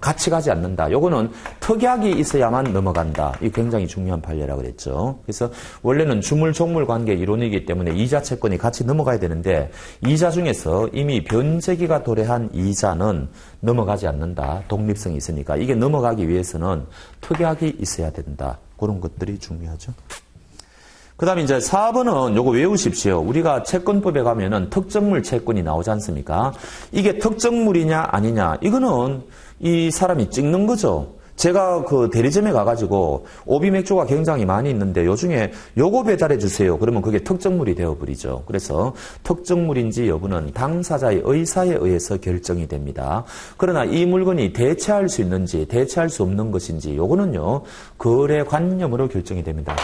같이 가지 않는다. 요거는 특약이 있어야만 넘어간다. 이 굉장히 중요한 판례라 그랬죠. 그래서 원래는 주물종물 관계 이론이기 때문에 이자 채권이 같이 넘어가야 되는데 이자 중에서 이미 변제기가 도래한 이자는 넘어가지 않는다. 독립성이 있으니까. 이게 넘어가기 위해서는 특약이 있어야 된다. 그런 것들이 중요하죠. 그 다음에 이제 4번은 요거 외우십시오. 우리가 채권법에 가면은 특정물 채권이 나오지 않습니까? 이게 특정물이냐 아니냐. 이거는 이 사람이 찍는 거죠. 제가 그 대리점에 가가지고 오비 맥주가 굉장히 많이 있는데 요중에 요거 배달해 주세요. 그러면 그게 특정물이 되어버리죠. 그래서 특정물인지 여부는 당사자의 의사에 의해서 결정이 됩니다. 그러나 이 물건이 대체할 수 있는지 대체할 수 없는 것인지 요거는요 거래관념으로 결정이 됩니다.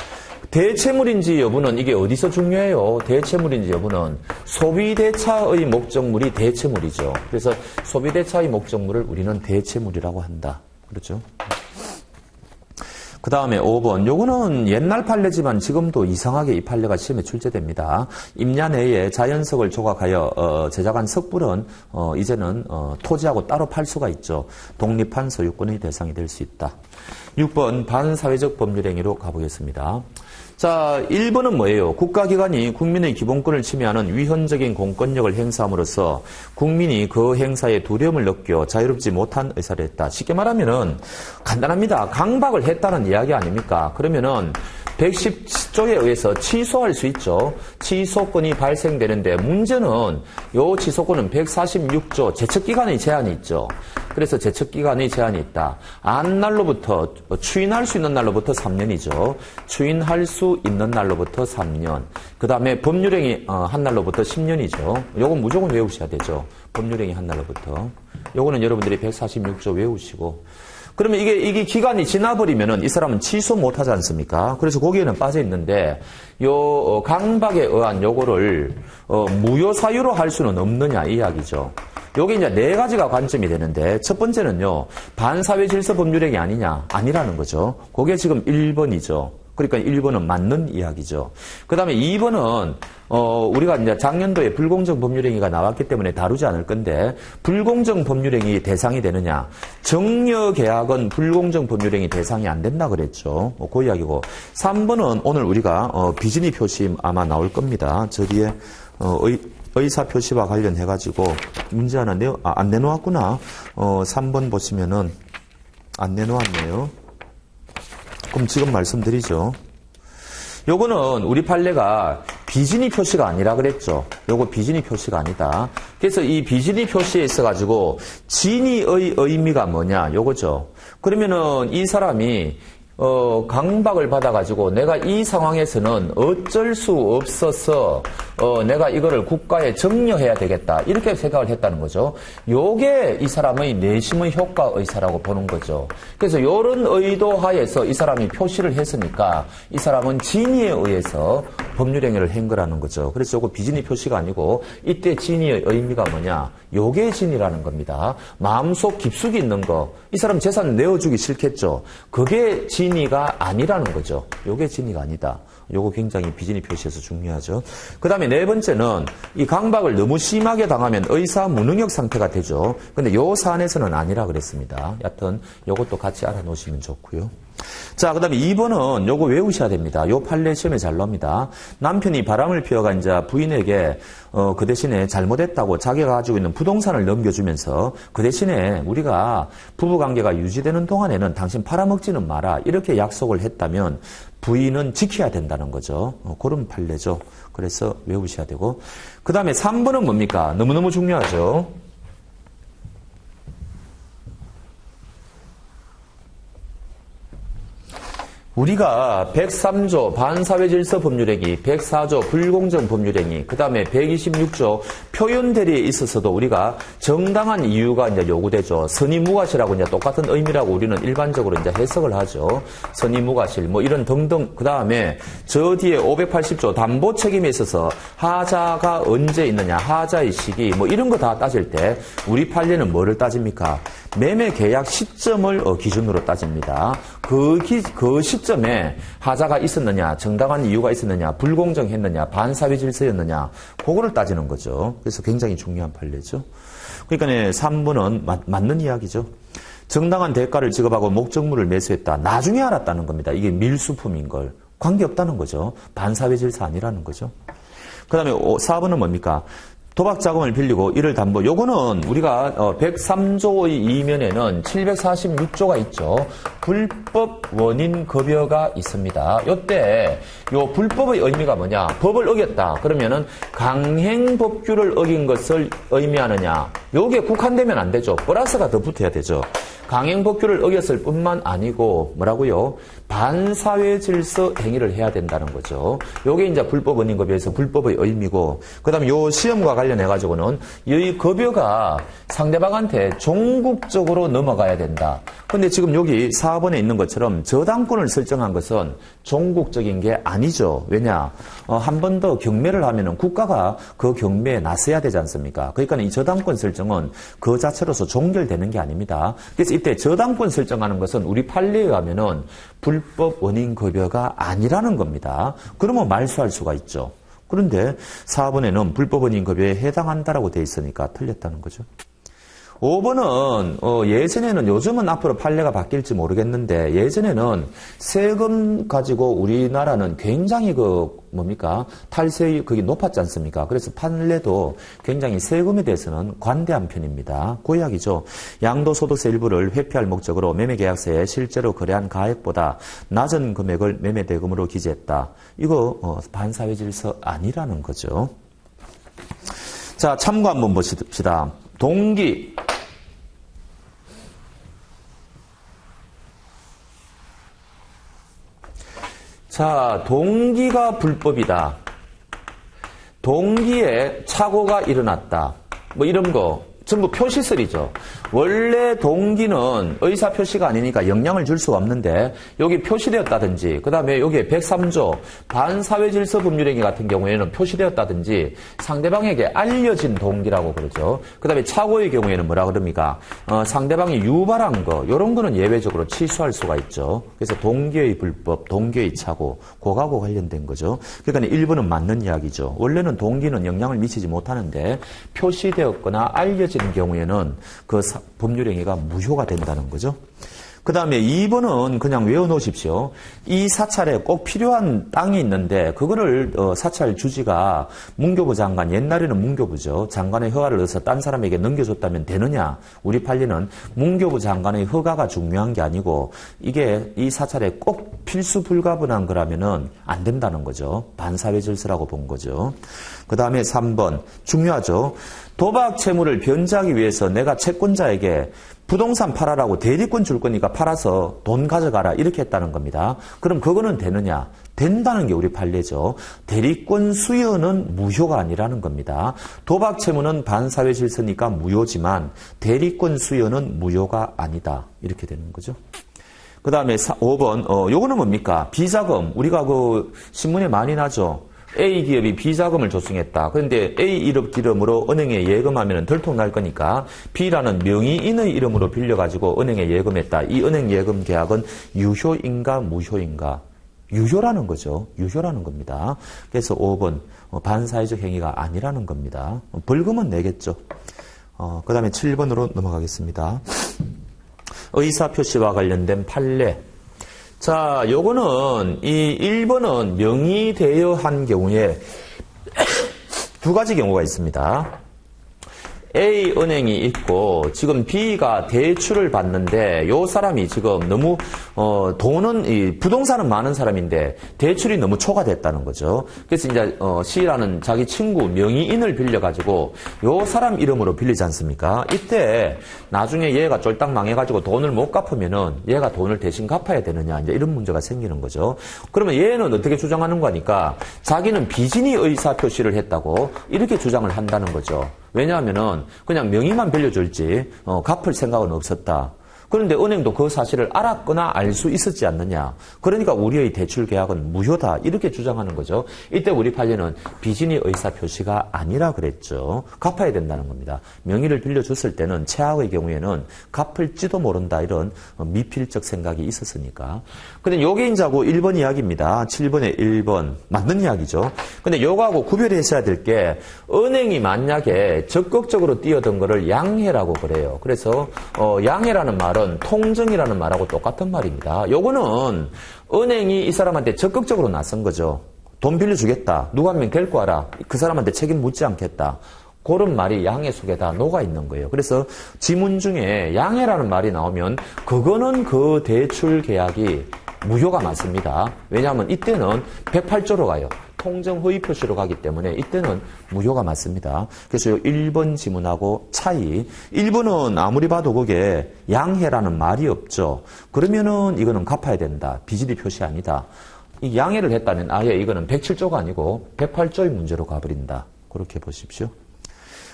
대체물인지 여부는 이게 어디서 중요해요? 대체물인지 여부는 소비대차의 목적물이 대체물이죠. 그래서 소비대차의 목적물을 우리는 대체물이라고 한다. 그렇죠? 그 다음에 5번. 요거는 옛날 판례지만 지금도 이상하게 이 판례가 시험에 출제됩니다. 임야 내에 자연석을 조각하여 제작한 석불은 이제는 토지하고 따로 팔 수가 있죠. 독립한 소유권의 대상이 될 수 있다. 6번 반사회적 법률행위로 가보겠습니다. 자, 1번은 뭐예요? 국가기관이 국민의 기본권을 침해하는 위헌적인 공권력을 행사함으로써 국민이 그 행사에 두려움을 느껴 자유롭지 못한 의사를 했다. 쉽게 말하면은 간단합니다. 강박을 했다는 이야기 아닙니까? 그러면은 110조에 의해서 취소할 수 있죠. 취소권이 발생되는데 문제는 요 취소권은 146조 제척기간의 제한이 있죠. 그래서 제척기간의 제한이 있다. 안 날로부터 추인할 수 있는 날로부터 3년이죠. 추인할 수 있는 날로부터 3년. 그 다음에 법률행위 한 날로부터 10년이죠. 요건 무조건 외우셔야 되죠. 법률행위 한 날로부터. 요거는 여러분들이 146조 외우시고. 그러면 이게 기간이 지나버리면은 이 사람은 취소 못 하지 않습니까? 그래서 거기에는 빠져 있는데, 강박에 의한 요거를, 무효사유로 할 수는 없느냐, 이 이야기죠. 요게 이제 네 가지가 관점이 되는데, 첫 번째는요, 반사회 질서 법률행위 아니냐, 아니라는 거죠. 그게 지금 1번이죠. 그러니까 1번은 맞는 이야기죠. 그 다음에 2번은, 우리가 이제 작년도에 불공정 법률행위가 나왔기 때문에 다루지 않을 건데, 불공정 법률행위 대상이 되느냐. 정려계약은 불공정 법률행위 대상이 안 된다 그랬죠. 그 이야기고. 3번은 오늘 우리가, 비준위 표시 아마 나올 겁니다. 저 뒤에, 의사표시와 관련해가지고, 문제 하나 안 내놓았구나. 3번 보시면은, 안 내놓았네요. 그럼 지금 말씀드리죠. 요거는 우리 판례가 비준위 표시가 아니라 그랬죠. 요거 비준위 표시가 아니다. 그래서 이 비준위 표시에 있어가지고 진위의 의미가 뭐냐 요거죠. 그러면은 이 사람이 강박을 받아가지고 내가 이 상황에서는 어쩔 수 없어서 내가 이거를 국가에 정려해야 되겠다 이렇게 생각을 했다는 거죠. 요게 이 사람의 내심의 효과 의사라고 보는 거죠. 그래서 이런 의도 하에서 이 사람이 표시를 했으니까 이 사람은 진위에 의해서 법률행위를 한 거라는 거죠. 그래서 이거 비진의 표시가 아니고 이때 진의의 의미가 뭐냐? 요게 진의라는 겁니다. 마음속 깊숙이 있는 거. 이 사람 재산 내어주기 싫겠죠. 그게 진의가 아니라는 거죠. 요게 진의가 아니다. 요거 굉장히 비진의 표시에서 중요하죠. 그 다음에 네 번째는 이 강박을 너무 심하게 당하면 의사 무능력 상태가 되죠. 근데 요 사안에서는 아니라 그랬습니다. 여하튼 요것도 같이 알아놓으시면 좋고요. 자, 그 다음에 2번은 요거 외우셔야 됩니다. 요 판례 시험에 잘 나옵니다. 남편이 바람을 피워가 이제 부인에게 그 대신에 잘못했다고 자기가 가지고 있는 부동산을 넘겨주면서 그 대신에 우리가 부부관계가 유지되는 동안에는 당신 팔아먹지는 마라 이렇게 약속을 했다면 부인은 지켜야 된다는 거죠. 그런 판례죠. 그래서 외우셔야 되고. 그 다음에 3번은 뭡니까? 너무너무 중요하죠. 우리가 103조 반사회질서 법률행위, 104조 불공정 법률행위, 그 다음에 126조 표현대리에 있어서도 우리가 정당한 이유가 이제 요구되죠. 선의무과실하고 이제 똑같은 의미라고 우리는 일반적으로 이제 해석을 하죠. 선의무과실, 뭐 이런 등등. 그 다음에 저 뒤에 580조 담보 책임에 있어서 하자가 언제 있느냐, 하자의 시기, 뭐 이런 거 다 따질 때 우리 판례는 뭐를 따집니까? 매매 계약 시점을 기준으로 따집니다. 그 시점에 하자가 있었느냐, 정당한 이유가 있었느냐, 불공정했느냐, 반사회 질서였느냐, 그거를 따지는 거죠. 그래서 굉장히 중요한 판례죠. 그러니까 3번은 맞는 이야기죠. 정당한 대가를 지급하고 목적물을 매수했다. 나중에 알았다는 겁니다. 이게 밀수품인 걸. 관계없다는 거죠. 반사회 질서 아니라는 거죠. 그 다음에 4번은 뭡니까? 도박 자금을 빌리고 이를 담보. 요거는 우리가 103조의 이면에는 746조가 있죠. 불법 원인 급여가 있습니다. 요때 요 불법의 의미가 뭐냐? 법을 어겼다. 그러면은 강행법규를 어긴 것을 의미하느냐? 요게 국한되면 안 되죠. 플러스가 더 붙어야 되죠. 강행법규를 어겼을 뿐만 아니고 뭐라고요? 반사회 질서 행위를 해야 된다는 거죠. 요게 이제 불법 원인 급여에서 불법의 의미고, 그다음에 요 시험과 관련해 가지고는 이 급여가 상대방한테 종국적으로 넘어가야 된다. 근데 지금 여기 4번에 있는 것처럼 저당권을 설정한 것은 종국적인 게 아니죠. 왜냐? 한 번 더 경매를 하면은 국가가 그 경매에 나서야 되지 않습니까? 그러니까 이 저당권 설정은 그 자체로서 종결되는 게 아닙니다. 그래서 이때 저당권 설정하는 것은 우리 판례에 가면은 불법 원인 급여가 아니라는 겁니다. 그러면 말소할 수가 있죠. 그런데 4번에는 불법 원인 급여에 해당한다라고 돼 있으니까 틀렸다는 거죠. 5번은 예전에는, 요즘은 앞으로 판례가 바뀔지 모르겠는데 예전에는 세금 가지고 우리나라는 굉장히 탈세율이 그게 높았지 않습니까? 그래서 판례도 굉장히 세금에 대해서는 관대한 편입니다. 그 이야기죠. 양도소득세 일부를 회피할 목적으로 매매계약서에 실제로 거래한 가액보다 낮은 금액을 매매대금으로 기재했다. 이거 반사회질서 아니라는 거죠. 자, 참고 한번 보십시다. 동기. 자, 동기가 불법이다. 동기에 착오가 일어났다. 뭐 이런 거 전부 표시설이죠. 원래 동기는 의사표시가 아니니까 영향을 줄 수가 없는데 여기 표시되었다든지, 그 다음에 여기에 103조 반사회질서 법률행위 같은 경우에는 표시되었다든지 상대방에게 알려진 동기라고 그러죠. 그 다음에 착오의 경우에는 뭐라 그럽니까? 상대방이 유발한 거, 이런 거는 예외적으로 취소할 수가 있죠. 그래서 동기의 불법, 동기의 착오, 그거하고 관련된 거죠. 그러니까 1번은 맞는 이야기죠. 원래는 동기는 영향을 미치지 못하는데 표시되었거나 알려진 경우에는 그 법률행위가 무효가 된다는 거죠. 그 다음에 2번은 그냥 외워놓으십시오. 이 사찰에 꼭 필요한 땅이 있는데 그거를 사찰 주지가 문교부 장관, 옛날에는 문교부죠. 장관의 허가를 얻어서 딴 사람에게 넘겨줬다면 되느냐? 우리 판례는 문교부 장관의 허가가 중요한 게 아니고 이게 이 사찰에 꼭 필수 불가분한 거라면은 안 된다는 거죠. 반사회 질서라고 본 거죠. 그 다음에 3번 중요하죠. 도박 채무를 변제하기 위해서 내가 채권자에게 부동산 팔아라고 대리권 줄 거니까 팔아서 돈 가져가라 이렇게 했다는 겁니다. 그럼 그거는 되느냐? 된다는 게 우리 판례죠. 대리권 수여는 무효가 아니라는 겁니다. 도박 채무는 반사회 질서니까 무효지만 대리권 수여는 무효가 아니다. 이렇게 되는 거죠. 그 다음에 5번, 요거는 뭡니까? 비자금. 우리가 신문에 많이 나죠. A 기업이 B 자금을 조성했다. 그런데 A 이름으로 은행에 예금하면 들통날 거니까 B라는 명의인의 이름으로 빌려가지고 은행에 예금했다. 이 은행 예금 계약은 유효인가 무효인가? 유효라는 거죠. 유효라는 겁니다. 그래서 5번 반사회적 행위가 아니라는 겁니다. 벌금은 내겠죠. 그 다음에 7번으로 넘어가겠습니다. 의사표시와 관련된 판례. 자, 요거는 이 1번은 명의대여한 경우에 두 가지 경우가 있습니다. A 은행이 있고 지금 B가 대출을 받는데 요 사람이 지금 너무 돈은 이 부동산은 많은 사람인데 대출이 너무 초과됐다는 거죠. 그래서 이제 C라는 자기 친구 명의인을 빌려가지고 요 사람 이름으로 빌리지 않습니까? 이때 나중에 얘가 쫄딱 망해가지고 돈을 못 갚으면은 얘가 돈을 대신 갚아야 되느냐 이제 이런 문제가 생기는 거죠. 그러면 얘는 어떻게 주장하는 거니까 자기는 비진이 의사표시를 했다고 이렇게 주장을 한다는 거죠. 왜냐하면은 그냥 명의만 빌려줄지 갚을 생각은 없었다. 그런데 은행도 그 사실을 알았거나 알 수 있었지 않느냐. 그러니까 우리의 대출 계약은 무효다. 이렇게 주장하는 거죠. 이때 우리 판례는 비진이 의사표시가 아니라 그랬죠. 갚아야 된다는 겁니다. 명의를 빌려줬을 때는 최악의 경우에는 갚을지도 모른다. 이런 미필적 생각이 있었으니까. 근데 요게 인자고 1번 이야기입니다. 7번에 1번. 맞는 이야기죠. 근데 요거하고 구별하셔야 될 게 은행이 만약에 적극적으로 뛰어든 거를 양해라고 그래요. 그래서 양해라는 말은 통정이라는 말하고 똑같은 말입니다. 요거는 은행이 이 사람한테 적극적으로 나선 거죠. 돈 빌려주겠다. 누가 한 명 데리고 와라. 그 사람한테 책임 묻지 않겠다. 그런 말이 양해 속에 다 녹아 있는 거예요. 그래서 지문 중에 양해라는 말이 나오면 그거는 그 대출 계약이 무효가 맞습니다. 왜냐하면 이때는 108조로 가요. 통정 허위 표시로 가기 때문에 이때는 무효가 맞습니다. 그래서 1번 지문하고 차이. 1번은 아무리 봐도 그게 양해라는 말이 없죠. 그러면은 이거는 갚아야 된다. 비지리 표시 아니다. 이 양해를 했다면 아예 이거는 107조가 아니고 108조의 문제로 가버린다. 그렇게 보십시오.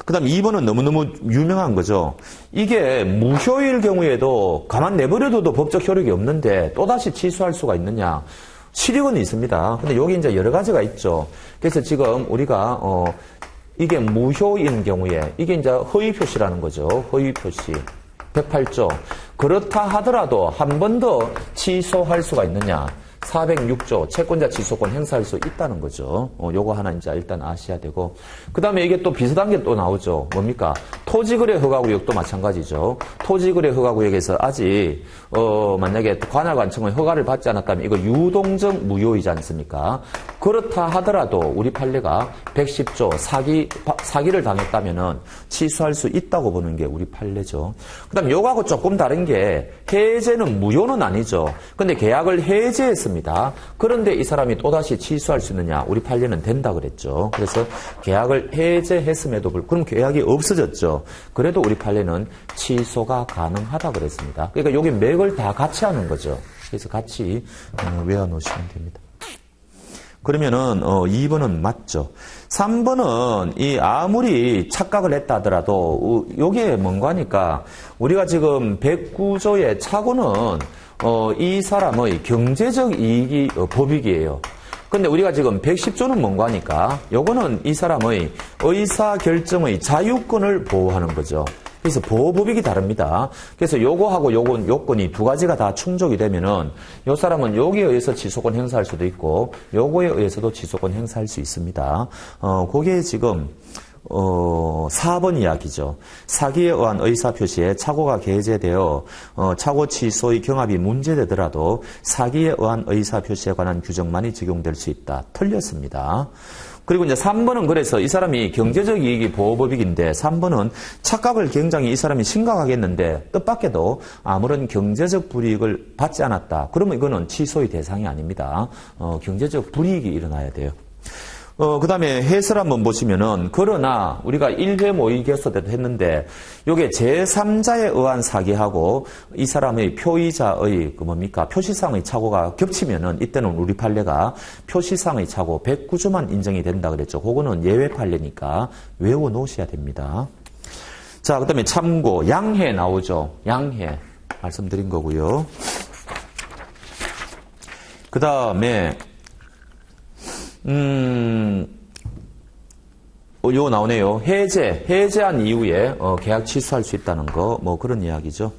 그 다음 2번은 너무너무 유명한 거죠. 이게 무효일 경우에도 가만 내버려둬도 법적 효력이 없는데 또다시 취소할 수가 있느냐. 실익은 있습니다. 근데 여기 이제 여러 가지가 있죠. 그래서 지금 우리가, 이게 무효인 경우에, 이게 이제 허위 표시라는 거죠. 허위 표시. 108조. 그렇다 하더라도 한 번 더 취소할 수가 있느냐. 406조 채권자 취소권 행사할 수 있다는 거죠. 요거 하나 이제 일단 아셔야 되고. 그 다음에 이게 또 비슷한 게 또 나오죠. 뭡니까? 토지거래 허가구역도 마찬가지죠. 토지거래 허가구역에서 아직, 만약에 관할관청의 허가를 받지 않았다면 이거 유동적 무효이지 않습니까? 그렇다 하더라도 우리 판례가 110조 사기를 당했다면은 취소할 수 있다고 보는 게 우리 판례죠. 그 다음 요거하고 조금 다른 게 해제는 무효는 아니죠. 근데 계약을 해제했습니다. 그런데 이 사람이 또다시 취소할 수 있느냐? 우리 판례는 된다 그랬죠. 그래서 계약을 해제했음에도 불구하고 그럼 계약이 없어졌죠. 그래도 우리 판례는 취소가 가능하다 그랬습니다. 그러니까 여기 맥을 다 같이 하는 거죠. 그래서 같이 외워놓으시면 됩니다. 그러면은 2번은 맞죠. 3번은 이 아무리 착각을 했다 하더라도 요게 뭔가 하니까 우리가 지금 109조의 착오는 이 사람의 경제적 이익이 법익이에요. 근데 우리가 지금 110조는 뭔가 하니까 요거는 이 사람의 의사결정의 자유권을 보호하는 거죠. 그래서 보호법익이 다릅니다. 그래서 요거하고 요건 요건이 두 가지가 다 충족이 되면은 요 사람은 여기에 의해서 취소권 행사할 수도 있고 요거에 의해서도 취소권 행사할 수 있습니다. 그게 지금 4번 이야기죠. 사기에 의한 의사표시에 착오가 게재되어 착오 취소의 경합이 문제되더라도 사기에 의한 의사표시에 관한 규정만이 적용될 수 있다. 틀렸습니다. 그리고 이제 3번은 그래서 이 사람이 경제적 이익이 보호법익인데 3번은 착각을 굉장히 이 사람이 심각하게 했는데 뜻밖에도 아무런 경제적 불이익을 받지 않았다. 그러면 이거는 취소의 대상이 아닙니다. 경제적 불이익이 일어나야 돼요. 그 다음에 해설 한번 보시면은, 그러나, 우리가 1회 모의 개수 때도 했는데, 요게 제3자에 의한 사기하고, 이 사람의 표의자의, 표시상의 착오가 겹치면은, 이때는 우리 판례가 표시상의 착오 109조만 인정이 된다 그랬죠. 그거는 예외 판례니까 외워 놓으셔야 됩니다. 자, 그 다음에 참고, 양해 나오죠. 양해. 말씀드린 거고요. 그 다음에, 요 나오네요. 해제한 이후에 계약 취소할 수 있다는 거, 뭐 그런 이야기죠.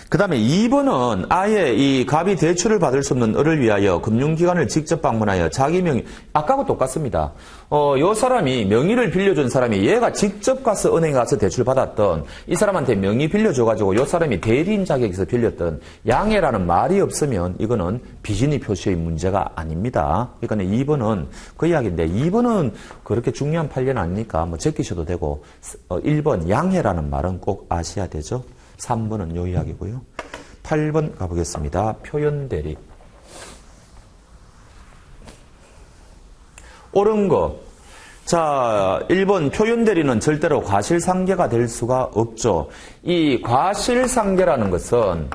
그 다음에 2번은 아예 이 갑이 대출을 받을 수 없는 을을 위하여 금융기관을 직접 방문하여 자기 명의, 아까하고 똑같습니다. 요 사람이 명의를 빌려준 사람이 얘가 직접 가서 은행에 가서 대출 받았던 이 사람한테 명의 빌려줘가지고 요 사람이 대리인 자격에서 빌렸던 양해라는 말이 없으면 이거는 비진의 표시의 문제가 아닙니다. 그러니까 2번은 그 이야기인데 2번은 그렇게 중요한 판례는 아니니까 뭐 제끼셔도 되고 1번 양해라는 말은 꼭 아셔야 되죠. 3번은 요 이야기고요. 8번 가보겠습니다. 표현대리. 옳은 거. 자, 1번 표현대리는 절대로 과실상계가 될 수가 없죠. 이 과실상계라는 것은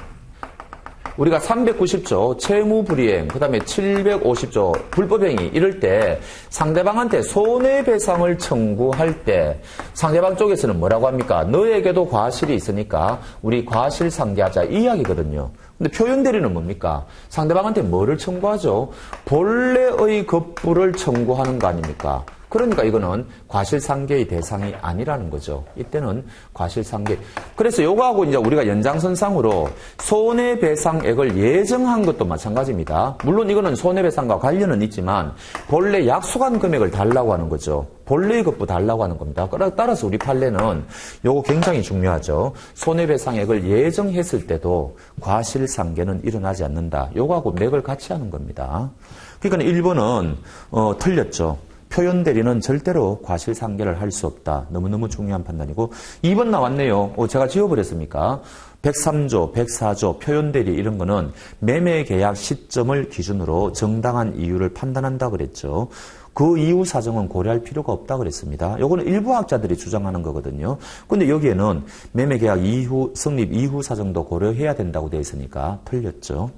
우리가 390조 채무불이행, 그 다음에 750조 불법행위 이럴 때 상대방한테 손해배상을 청구할 때 상대방 쪽에서는 뭐라고 합니까? 너에게도 과실이 있으니까 우리 과실상계하자 이 이야기거든요. 근데 표현대리는 뭡니까? 상대방한테 뭐를 청구하죠? 본래의 겁부를 청구하는 거 아닙니까? 그러니까 이거는 과실상계의 대상이 아니라는 거죠. 이때는 과실상계. 그래서 요거하고 이제 우리가 연장선상으로 손해배상액을 예정한 것도 마찬가지입니다. 물론 이거는 손해배상과 관련은 있지만 본래 약속한 금액을 달라고 하는 거죠. 본래의 것부 달라고 하는 겁니다. 따라서 우리 판례는 요거 굉장히 중요하죠. 손해배상액을 예정했을 때도 과실상계는 일어나지 않는다. 요거하고 맥을 같이 하는 겁니다. 그러니까 1번은 틀렸죠. 표현대리는 절대로 과실상계를 할 수 없다. 너무너무 중요한 판단이고 2번 나왔네요. 제가 지워버렸습니까? 103조, 104조, 표현대리 이런 거는 매매계약 시점을 기준으로 정당한 이유를 판단한다 그랬죠. 그 이후 사정은 고려할 필요가 없다 그랬습니다. 요거는 일부 학자들이 주장하는 거거든요. 근데 여기에는 매매계약 이후, 성립 이후 사정도 고려해야 된다고 되어 있으니까 틀렸죠.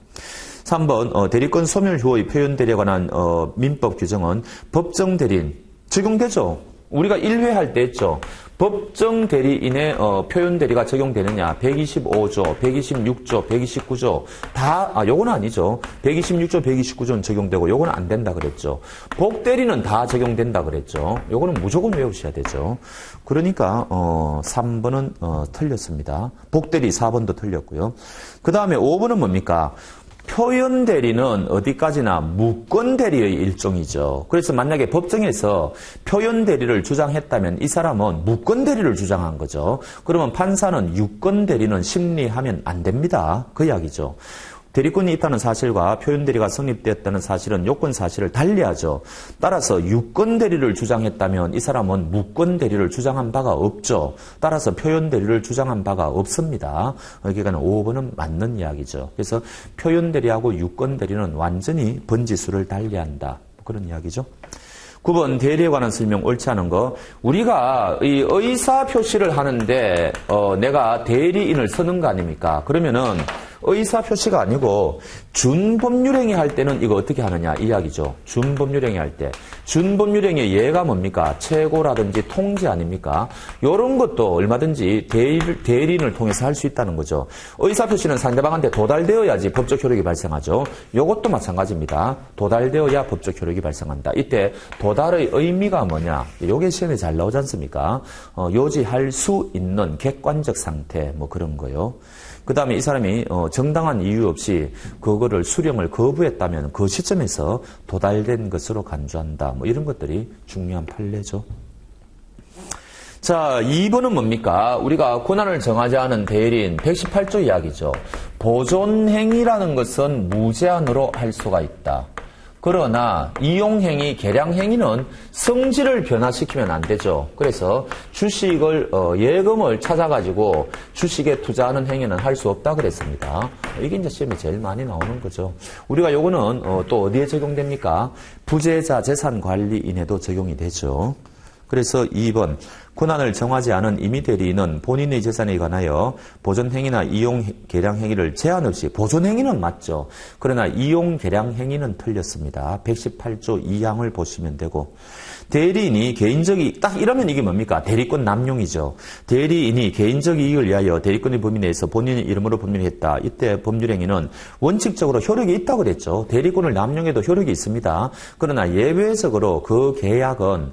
3번 대리권 소멸 후의 표현대리에 관한 민법 규정은 법정대리인 적용되죠. 우리가 1회 할 때 했죠. 법정대리인의 표현대리가 적용되느냐. 125조, 126조, 129조 다 요거는 아니죠. 126조, 129조는 적용되고 요거는 안 된다 그랬죠. 복대리는 다 적용된다 그랬죠. 요거는 무조건 외우셔야 되죠. 그러니까 3번은 틀렸습니다. 복대리 4번도 틀렸고요. 그 다음에 5번은 뭡니까? 표현대리는 어디까지나 무권대리의 일종이죠. 그래서 만약에 법정에서 표현대리를 주장했다면 이 사람은 무권대리를 주장한 거죠. 그러면 판사는 유권대리는 심리하면 안 됩니다. 그 이야기죠. 대리권이 있다는 사실과 표현대리가 성립되었다는 사실은 요건 사실을 달리하죠. 따라서 유권대리를 주장했다면 이 사람은 무권대리를 주장한 바가 없죠. 따라서 표현대리를 주장한 바가 없습니다. 그러니까 5번은 맞는 이야기죠. 그래서 표현대리하고 유권대리는 완전히 번지수를 달리한다. 그런 이야기죠. 9번 대리에 관한 설명 옳지 않은 거. 우리가 이 의사 표시를 하는데 내가 대리인을 쓰는 거 아닙니까? 그러면은 의사 표시가 아니고 준법률행위 할 때는 이거 어떻게 하느냐 이야기죠. 준법률행위 할 때. 준법률행위의 예가 뭡니까? 최고라든지 통지 아닙니까? 이런 것도 얼마든지 대리인을 통해서 할 수 있다는 거죠. 의사 표시는 상대방한테 도달되어야지 법적 효력이 발생하죠. 이것도 마찬가지입니다. 도달되어야 법적 효력이 발생한다. 이때 도달의 의미가 뭐냐? 이게 시험에 잘 나오지 않습니까? 요지할 수 있는 객관적 상태 뭐 그런 거요. 그 다음에 이 사람이 정당한 이유 없이 그거를 수령을 거부했다면 그 시점에서 도달된 것으로 간주한다. 뭐 이런 것들이 중요한 판례죠. 자, 2번은 뭡니까? 우리가 권한을 정하지 않은 대리인 118조 이야기죠. 보존행위라는 것은 무제한으로 할 수가 있다. 그러나 이용행위, 계량행위는 성질을 변화시키면 안 되죠. 그래서 주식을 예금을 찾아가지고 주식에 투자하는 행위는 할 수 없다 그랬습니다. 이게 이제 시험에 제일 많이 나오는 거죠. 우리가 요거는 또 어디에 적용됩니까? 부재자 재산관리인에도 적용이 되죠. 그래서 2번 권한을 정하지 않은 임의대리인은 본인의 재산에 관하여 보존행위나 이용계량행위를 제한 없이 보존행위는 맞죠. 그러나 이용계량행위는 틀렸습니다. 118조 2항을 보시면 되고 대리인이 개인적이 딱 이러면 이게 뭡니까? 대리권 남용이죠. 대리인이 개인적 이익을 위하여 대리권의 범위 내에서 본인의 이름으로 법률했다. 이때 법률행위는 원칙적으로 효력이 있다고 그랬죠. 대리권을 남용해도 효력이 있습니다. 그러나 예외적으로 그 계약은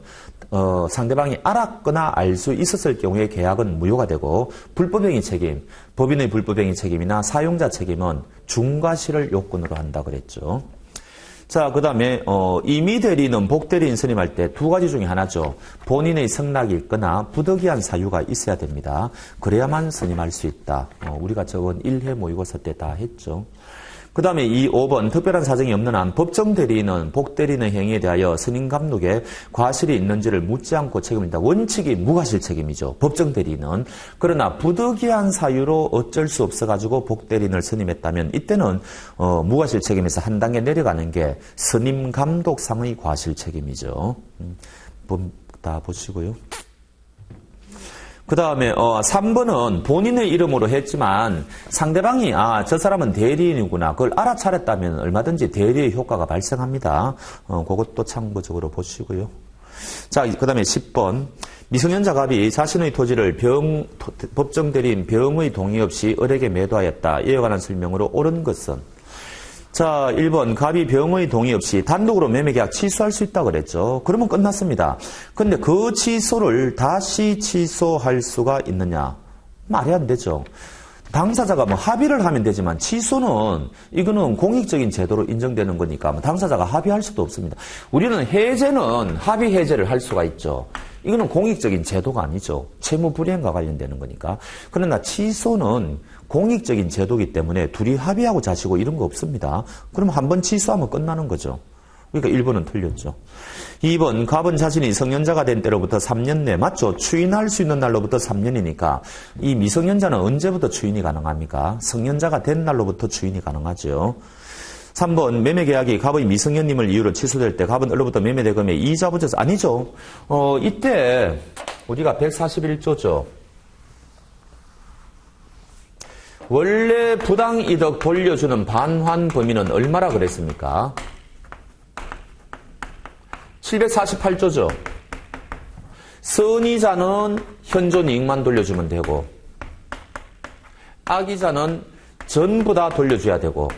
상대방이 알았거나 알 수 있었을 경우에 계약은 무효가 되고 불법행위 책임, 법인의 불법행위 책임이나 사용자 책임은 중과실을 요건으로 한다 그랬죠. 자, 그 다음에 임의 대리는 복대리인 선임할 때 두 가지 중에 하나죠. 본인의 성락이 있거나 부득이한 사유가 있어야 됩니다. 그래야만 선임할 수 있다. 우리가 저번 1회 모의고사 때 다 했죠. 그 다음에 5번 특별한 사정이 없는 한 법정 대리인은 복대리인의 행위에 대하여 선임 감독에 과실이 있는지를 묻지 않고 책임진다. 원칙이 무과실 책임이죠. 법정 대리인은. 그러나 부득이한 사유로 어쩔 수 없어가지고 복대리인을 선임했다면 이때는 무과실 책임에서 한 단계 내려가는 게 선임 감독상의 과실 책임이죠. 다 보시고요. 그 다음에 3번은 본인의 이름으로 했지만 상대방이 저 사람은 대리인이구나 그걸 알아차렸다면 얼마든지 대리의 효과가 발생합니다. 그것도 참고적으로 보시고요. 자, 그 다음에 10번 미성년자 갑이 자신의 토지를 법정 대리인 병의 동의 없이 을에게 매도하였다. 이에 관한 설명으로 옳은 것은 자, 1번 갑이 병의 동의 없이 단독으로 매매계약 취소할 수 있다고 그랬죠. 그러면 끝났습니다. 근데 그 취소를 다시 취소할 수가 있느냐? 말이 안 되죠. 당사자가 합의를 하면 되지만 취소는 이거는 공익적인 제도로 인정되는 거니까 당사자가 합의할 수도 없습니다. 우리는 해제는 합의 해제를 할 수가 있죠. 이거는 공익적인 제도가 아니죠. 채무불이행과 관련되는 거니까. 그러나 취소는 공익적인 제도이기 때문에 둘이 합의하고 자시고 이런 거 없습니다. 그러면 한번 취소하면 끝나는 거죠. 그러니까 1번은 틀렸죠. 2번 갑은 자신이 성년자가 된 때로부터 3년 내 맞죠. 추인할 수 있는 날로부터 3년이니까 이 미성년자는 언제부터 추인이 가능합니까? 성년자가 된 날로부터 추인이 가능하죠. 3번 매매계약이 갑의 미성년임을 이유로 취소될 때 갑은 을로부터 매매대금에 이자 붙여서 아니죠. 이때 우리가 141조죠. 원래 부당이득 돌려주는 반환 범위는 얼마라 그랬습니까? 748조죠. 선이자는 현존 이익만 돌려주면 되고 악이자는 전부 다 돌려줘야 되고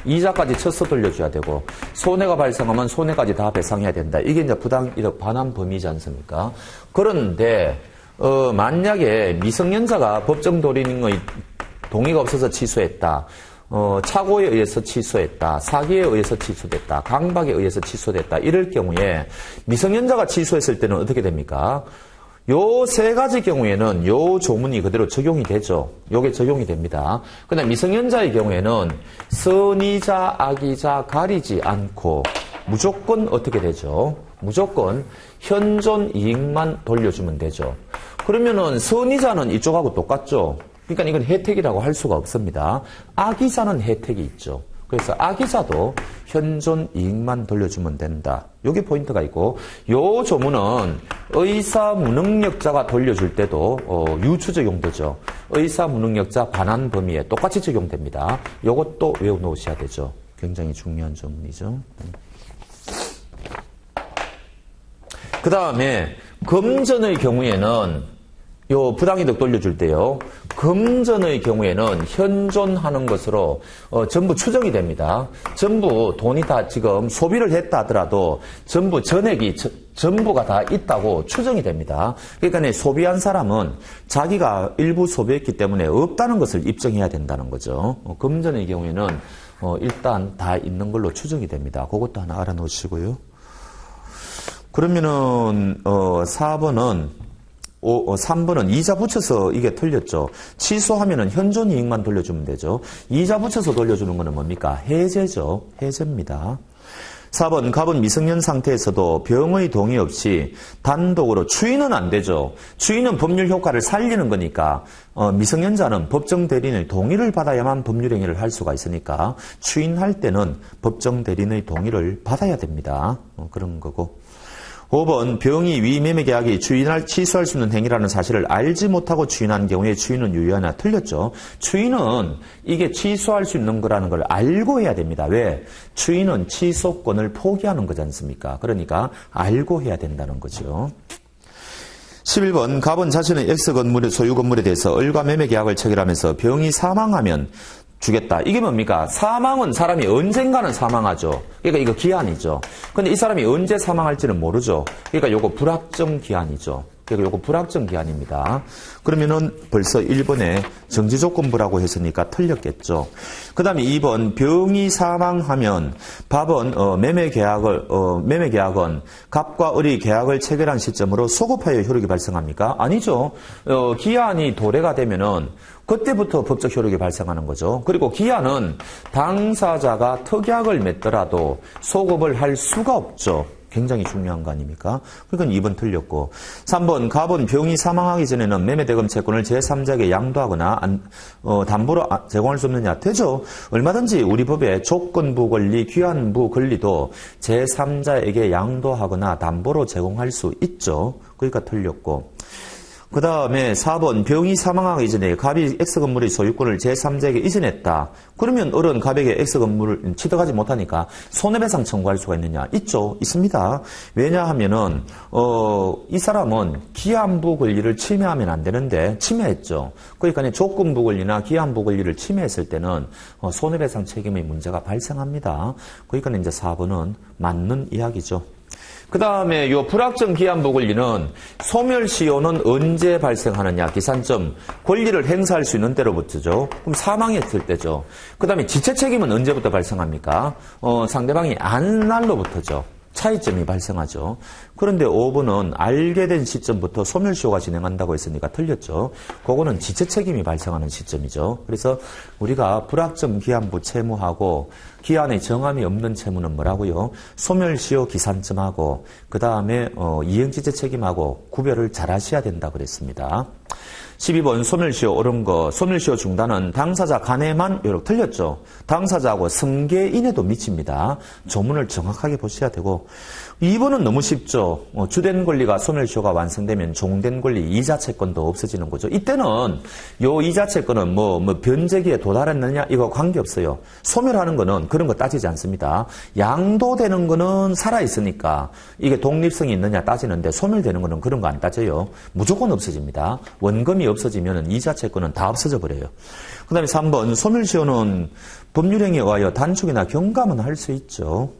이자까지 쳐서 돌려줘야 되고 손해가 발생하면 손해까지 다 배상해야 된다. 이게 이제 부당이득 반환 범위지 않습니까? 그런데 만약에 미성년자가 법정 도리인의 동의가 없어서 취소했다. 착오에 의해서 취소했다. 사기에 의해서 취소됐다. 강박에 의해서 취소됐다. 이럴 경우에 미성년자가 취소했을 때는 어떻게 됩니까? 요 세 가지 경우에는 요 조문이 그대로 적용이 되죠. 요게 적용이 됩니다. 그러나 미성년자의 경우에는 선이자, 악이자 가리지 않고 무조건 어떻게 되죠? 무조건 현존 이익만 돌려주면 되죠. 그러면은 선이자는 이쪽하고 똑같죠. 그러니까 이건 혜택이라고 할 수가 없습니다. 악이자는 혜택이 있죠. 그래서 악이자도 현존 이익만 돌려주면 된다. 요게 포인트가 있고 요 조문은 의사 무능력자가 돌려줄 때도 유추 적용되죠. 의사 무능력자 반환 범위에 똑같이 적용됩니다. 요것도 외워놓으셔야 되죠. 굉장히 중요한 조문이죠. 그 다음에 금전의 경우에는 요 부당이득 돌려줄 때요. 금전의 경우에는 현존하는 것으로 전부 추정이 됩니다. 전부 돈이 다 지금 소비를 했다 하더라도 전부 전액이 전부가 다 있다고 추정이 됩니다. 그러니까 소비한 사람은 자기가 일부 소비했기 때문에 없다는 것을 입증해야 된다는 거죠. 금전의 경우에는 일단 다 있는 걸로 추정이 됩니다. 그것도 하나 알아놓으시고요. 그러면은 3번은 이자 붙여서 이게 틀렸죠. 취소하면은 현존 이익만 돌려주면 되죠. 이자 붙여서 돌려주는 거는 뭡니까? 해제죠. 해제입니다. 4번 갑은 미성년 상태에서도 병의 동의 없이 단독으로 추인은 안 되죠. 추인은 법률 효과를 살리는 거니까 미성년자는 법정 대리인의 동의를 받아야만 법률 행위를 할 수가 있으니까 추인할 때는 법정 대리인의 동의를 받아야 됩니다. 그런 거고. 5번 병이 위매매 계약이 취소할 수 있는 행위라는 사실을 알지 못하고 추인한 경우에 추인은 유효하냐? 틀렸죠. 추인은 이게 취소할 수 있는 거라는 걸 알고 해야 됩니다. 왜? 추인은 취소권을 포기하는 거지 않습니까? 그러니까 알고 해야 된다는 거죠. 11번 갑은 자신의 X 건물의 소유 건물에 대해서 을과 매매 계약을 체결하면서 병이 사망하면 주겠다. 이게 뭡니까? 사망은 사람이 언젠가는 사망하죠. 그러니까 이거 기한이죠. 근데 이 사람이 언제 사망할지는 모르죠. 그러니까 요거 불확정 기한이죠. 그러니까 요거 불확정 기한입니다. 그러면은 벌써 1번에 정지조건부라고 했으니까 틀렸겠죠. 그 다음에 2번 병이 사망하면 밥은 매매계약은 갑과 을이 계약을 체결한 시점으로 소급하여 효력이 발생합니까? 아니죠. 기한이 도래가 되면은 그때부터 법적 효력이 발생하는 거죠. 그리고 기한은 당사자가 특약을 맺더라도 소급을 할 수가 없죠. 굉장히 중요한 거 아닙니까? 그러니까 2번 틀렸고. 3번 갑은 병이 사망하기 전에는 매매대금 채권을 제3자에게 양도하거나 담보로 제공할 수 없느냐? 되죠. 얼마든지 우리 법의 조건부 권리, 귀환부 권리도 제3자에게 양도하거나 담보로 제공할 수 있죠. 그러니까 틀렸고. 그 다음에 4번 병이 사망하기 전에 갑이 X건물의 소유권을 제3자에게 이전했다. 그러면 을은 갑에게 X건물을 취득하지 못하니까 손해배상 청구할 수가 있느냐? 있죠. 있습니다. 왜냐하면은 이 사람은 기한부 권리를 침해하면 안 되는데 침해했죠. 그러니까 조건부 권리나 기한부 권리를 침해했을 때는 손해배상 책임의 문제가 발생합니다. 그러니까 이제 4번은 맞는 이야기죠. 그 다음에 요 불확정 기한부 권리는 소멸시효는 언제 발생하느냐? 기산점. 권리를 행사할 수 있는 때로부터죠. 그럼 사망했을 때죠. 그 다음에 지체책임은 언제부터 발생합니까? 상대방이 안 날로부터죠. 차이점이 발생하죠. 그런데 5번은 알게 된 시점부터 소멸시효가 진행한다고 했으니까 틀렸죠. 그거는 지체책임이 발생하는 시점이죠. 그래서 우리가 불확정 기한부 채무하고 기한에 정함이 없는 채무는 뭐라고요? 소멸시효 기산점하고 그 다음에 이행지체책임하고 구별을 잘 하셔야 된다고 그랬습니다. 12번 소멸시효 옳은 거. 소멸시효 중단은 당사자 간에만 이렇게 틀렸죠. 당사자하고 승계인에도 미칩니다. 조문을 정확하게 보셔야 되고 2번은 너무 쉽죠. 주된 권리가 소멸시효가 완성되면 종된 권리 이자채권도 없어지는 거죠. 이때는 요 이자채권은 변제기에 도달했느냐 이거 관계없어요. 소멸하는 거는 그런 거 따지지 않습니다. 양도되는 거는 살아있으니까 이게 독립성이 있느냐 따지는데 소멸되는 거는 그런 거 안 따져요. 무조건 없어집니다. 원금이 없어지면 이자채권은 다 없어져 버려요. 그 다음에 3번 소멸시효는 법률행위에 의하여 단축이나 경감은 할 수 있죠.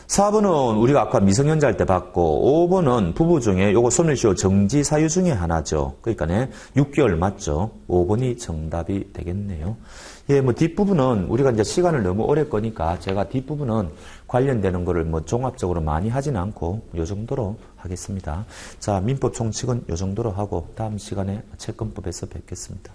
4번은 우리가 아까 미성년자 할 때 봤고 5번은 부부 중에 요거 소멸시효 정지 사유 중에 하나죠. 그러니까 6개월 맞죠. 5번이 정답이 되겠네요. 예, 뒷부분은 우리가 이제 시간을 너무 오래 거니까 제가 뒷부분은 관련되는 거를 종합적으로 많이 하진 않고 요 정도로 하겠습니다. 자, 민법 총칙은 요 정도로 하고 다음 시간에 채권법에서 뵙겠습니다.